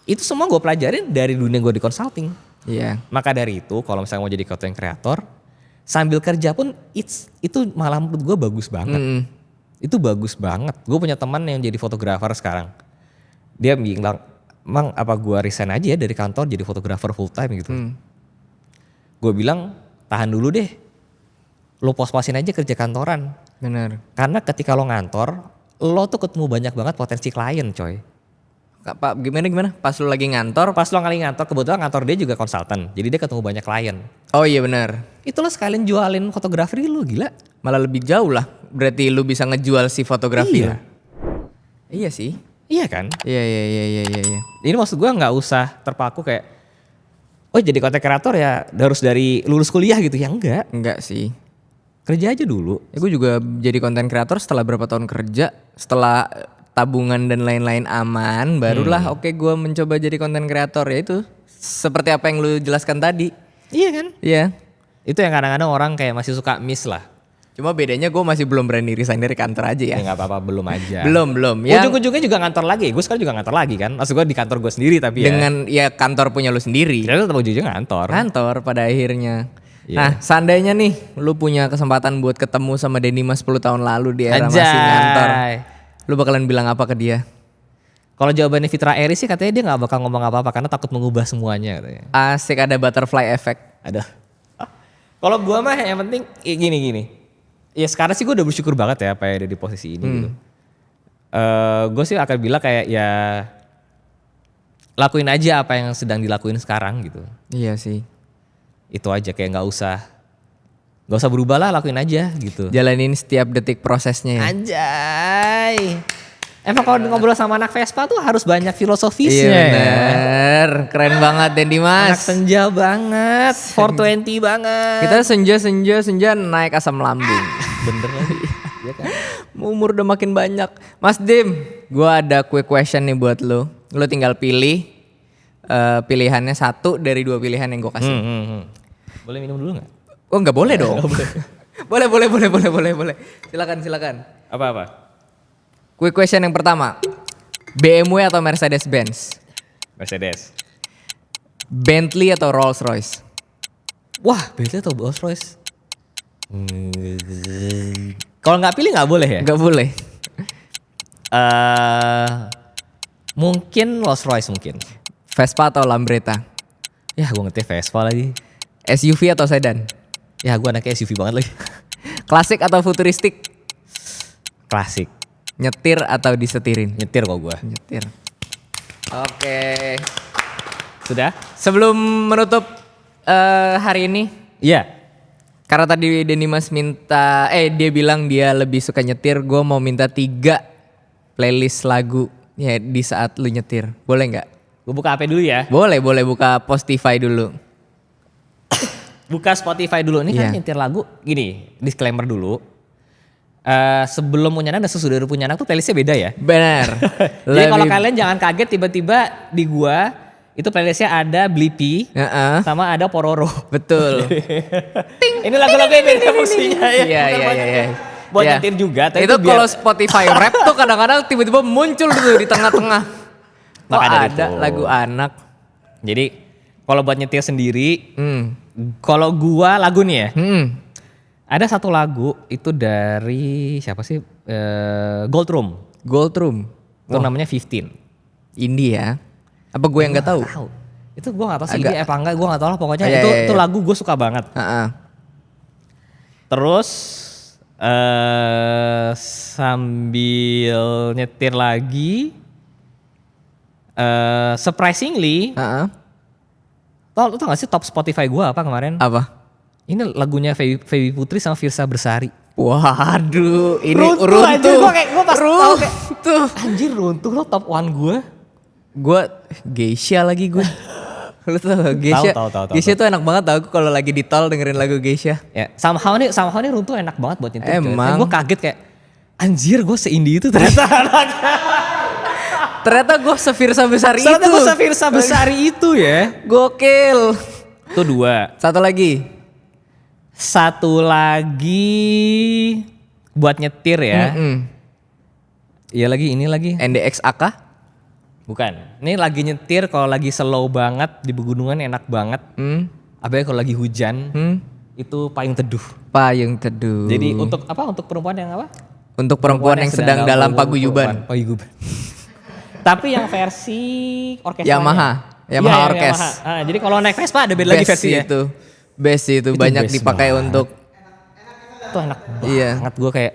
Itu semua gue pelajarin dari dunia gue di consulting. Iya. Maka dari itu kalau misalnya mau jadi content creator, sambil kerja pun itu malah menurut gue bagus banget. Itu bagus banget. Gue punya teman yang jadi fotografer sekarang. Dia bilang, "Mang, apa gue resign aja ya dari kantor jadi fotografer full time gitu." Gue bilang, "Tahan dulu deh. Lo pos-posin aja kerja kantoran." Benar. Karena ketika lo ngantor, lo tuh ketemu banyak banget potensi klien, coy. Pak, gimana? Pas lu lagi ngantor. Pas lo kali ngantor, kebetulan kantor dia juga konsultan. Jadi dia ketemu banyak klien. Oh iya benar. Itu lo sekalian jualin fotografi lo, gila. Malah lebih jauh lah. Berarti lu bisa ngejual si fotografi. Iya. Iya sih. Iya kan? Iya. Ini maksud gue nggak usah terpaku kayak, oh jadi content creator ya harus dari lulus kuliah gitu. Ya Enggak sih. Kerja aja dulu. Ya gue juga jadi content creator setelah berapa tahun kerja. Setelah tabungan dan lain-lain aman. Barulah oke gue mencoba jadi content creator. Ya itu seperti apa yang lu jelaskan tadi. Iya kan? Iya. Itu yang kadang-kadang orang kayak masih suka miss lah. Cuma bedanya gue masih belum berani resign dari kantor aja ya. Ya gak apa-apa, belum aja. Belum. Ya. Ujung-ujungnya juga ngantor lagi. Gue sekarang juga ngantor lagi kan. Maksud gue di kantor gue sendiri tapi Dengan ya kantor punya lu sendiri. ya tetap ujung-ujungnya ngantor. Kantor pada akhirnya. Iya. Nah seandainya nih lu punya kesempatan buat ketemu sama Denny Mas 10 tahun lalu di era masih ngantor. Lu bakalan bilang apa ke dia? Kalau jawabannya Fitra Eri sih katanya dia gak bakal ngomong apa-apa karena takut mengubah semuanya katanya. Asik, ada butterfly effect. Ada. Kalau gue mah yang penting gini. Ya sekarang sih gue udah bersyukur banget ya apa yang ada di posisi ini gitu. Gue sih akan bilang kayak ya lakuin aja apa yang sedang dilakuin sekarang gitu. Iya sih. Itu aja kayak gak usah berubah lah, lakuin aja gitu. Jalanin setiap detik prosesnya ya. Anjay. Emang kalau ngobrol sama anak Vespa tuh harus banyak filosofisnya. Iya bener. Keren banget Denny Mas. Anak senja banget, 420 banget. Kita senja naik asam lambung. Bener lagi. Iya kan? Umur udah makin banyak. Mas Dim, gua ada quick question nih buat lu. Lu tinggal pilih pilihannya satu dari dua pilihan yang gue kasih. Boleh minum dulu gak? Oh nggak boleh dong. boleh. Silakan. Apa? Quick question yang pertama. BMW atau Mercedes-Benz? Mercedes. Bentley atau Rolls-Royce? Wah, Bentley atau Rolls-Royce? Kalau nggak pilih nggak boleh ya? Nggak boleh. Mungkin Rolls-Royce mungkin. Vespa atau Lambretta? Ya gue ngerti Vespa lagi. SUV atau sedan? Ya gue anaknya SUV banget lagi. Klasik atau futuristik? Klasik. Nyetir atau disetirin? Nyetir kok gue. Nyetir. Oke. Sudah? Sebelum menutup hari ini. Iya. Karena tadi Denny Mas minta, dia bilang dia lebih suka nyetir. Gue mau minta 3 playlist lagu ya di saat lu nyetir. Boleh nggak? Gue buka apa dulu ya? Boleh buka Spotify dulu. Buka Spotify dulu. Ini kan nyetir lagu. Gini, disclaimer dulu. Sebelum punya anak dan sesudah punya anak tuh playlistnya beda ya. Benar. Jadi kalau kalian jangan kaget tiba-tiba di gua itu playlistnya ada Blippi sama ada Pororo. Betul. Ini lagu-lagu yang beda fungsinya ya. Iya. Buat nyetir juga. Itu kalau Spotify rap tuh kadang-kadang tiba-tiba muncul tuh di tengah-tengah. Ada lagu anak. Jadi kalau buat nyetir sendiri, kalau gua lagu nih ya. Ada satu lagu itu dari siapa sih? Gold Room. Itu namanya 15. Indie ya? Apa gue yang nggak tahu? Itu gue nggak tahu sih indie apa enggak, gue nggak tahu lah pokoknya. Itu lagu gue suka banget. Terus sambil nyetir lagi, surprisingly Tau gak sih top Spotify gue apa kemarin? Apa? Ini lagunya Feby Putri sama Firsa Bersari. Waduh, ini Runtuh anjir, gue pas tau kayak tuh. anjir runtuh lo top 1 gue. Gue Geisha lagi gue. Lu tau Geisha? Tahu. Geisha tuh enak banget tau aku kalau lagi di tol dengerin lagu Geisha. Ya, somehow nih runtuh enak banget buat nyetir. Emang. Gue kaget kayak anjir gue seindie itu ternyata. Ternyata gue se-Firsa Besari itu. Ternyata gue se-Firsa Besari itu ya. Gokil. Itu 2. Satu lagi Buat nyetir ya. Iya lagi ini lagi. NDXAK. Bukan. Ini lagi nyetir kalau lagi slow banget di pegunungan enak banget. Apalagi kalau lagi hujan itu payung teduh. Payung teduh. Jadi untuk apa? Untuk perempuan yang apa? Untuk perempuan yang sedang dalam paguyuban. Paguyuban. Tapi yang versi orkestra. Yamaha Orkes. Yamaha. Jadi kalau naik Vespa ada beda lagi versinya. Best itu banyak best dipakai banget. untuk. Itu enak Iya. banget gue kayak.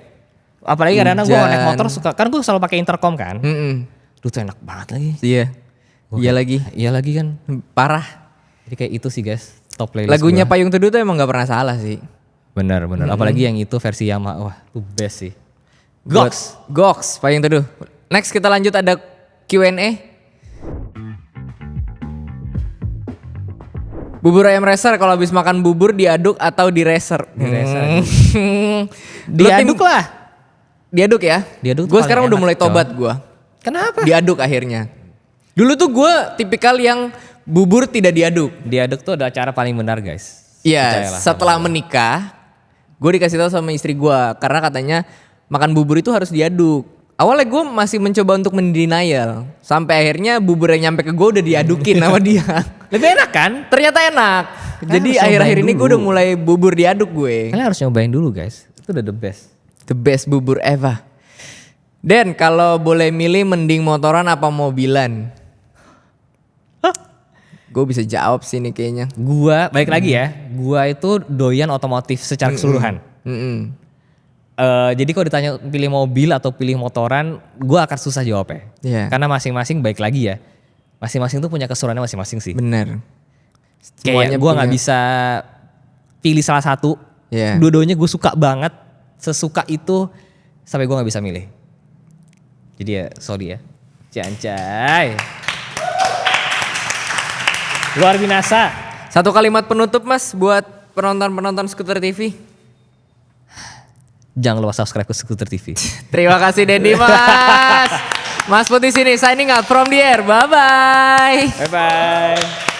Apalagi kadang-kadang gue naik motor suka. Kan gue selalu pakai intercom kan. Duh itu enak banget lagi. Iya. Iya lagi kan. Parah. Jadi kayak itu sih guys. Top playlist Lagunya gua. Payung Teduh tuh emang gak pernah salah sih. Bener. Apalagi yang itu versi Yamaha. Wah itu best sih. Goks Payung Teduh. Next kita lanjut ada Q&A. Bubur ayam racer kalau habis makan bubur diaduk atau direser? Diaduk lah. Diaduk ya? Diaduk tuh Gue paling sekarang udah enak, mulai tobat gue. Kenapa? Diaduk akhirnya. Dulu tuh gue tipikal yang bubur tidak diaduk. Diaduk tuh adalah cara paling benar guys. Iya, Percayalah. setelah menikah, gue dikasih tahu sama istri gue karena katanya makan bubur itu harus diaduk. Awalnya gue masih mencoba untuk mendenial, sampai akhirnya bubur yang nyampe ke gue udah diadukin sama dia. Lebih enak kan? Ternyata enak. Jadi harus akhir-akhir nyobain ini gue dulu. udah mulai bubur diaduk gue. Kalian harus nyobain dulu guys. Itu udah the best. The best bubur ever. Dan kalau boleh milih mending motoran apa mobilan? Gue bisa jawab sih nih kayaknya. Gua balik lagi ya. Gua itu doyan otomotif secara keseluruhan. Jadi kalau ditanya pilih mobil atau pilih motoran, gue akan susah jawabnya. Iya. Karena masing-masing baik lagi ya. Masing-masing tuh punya keseruannya masing-masing sih. Bener. Kayak gue nggak bisa pilih salah satu. Iya. Dua-duanya gue suka banget. Sesuka itu sampai gue nggak bisa milih. Jadi ya sorry ya. Cancay. Luar binasa. Satu kalimat penutup mas buat penonton-penonton Skuter TV. Jangan lupa subscribe ke Skuter TV. Terima kasih Dendi mas. Mas Putih sini signing out from the air. Bye bye. Bye bye.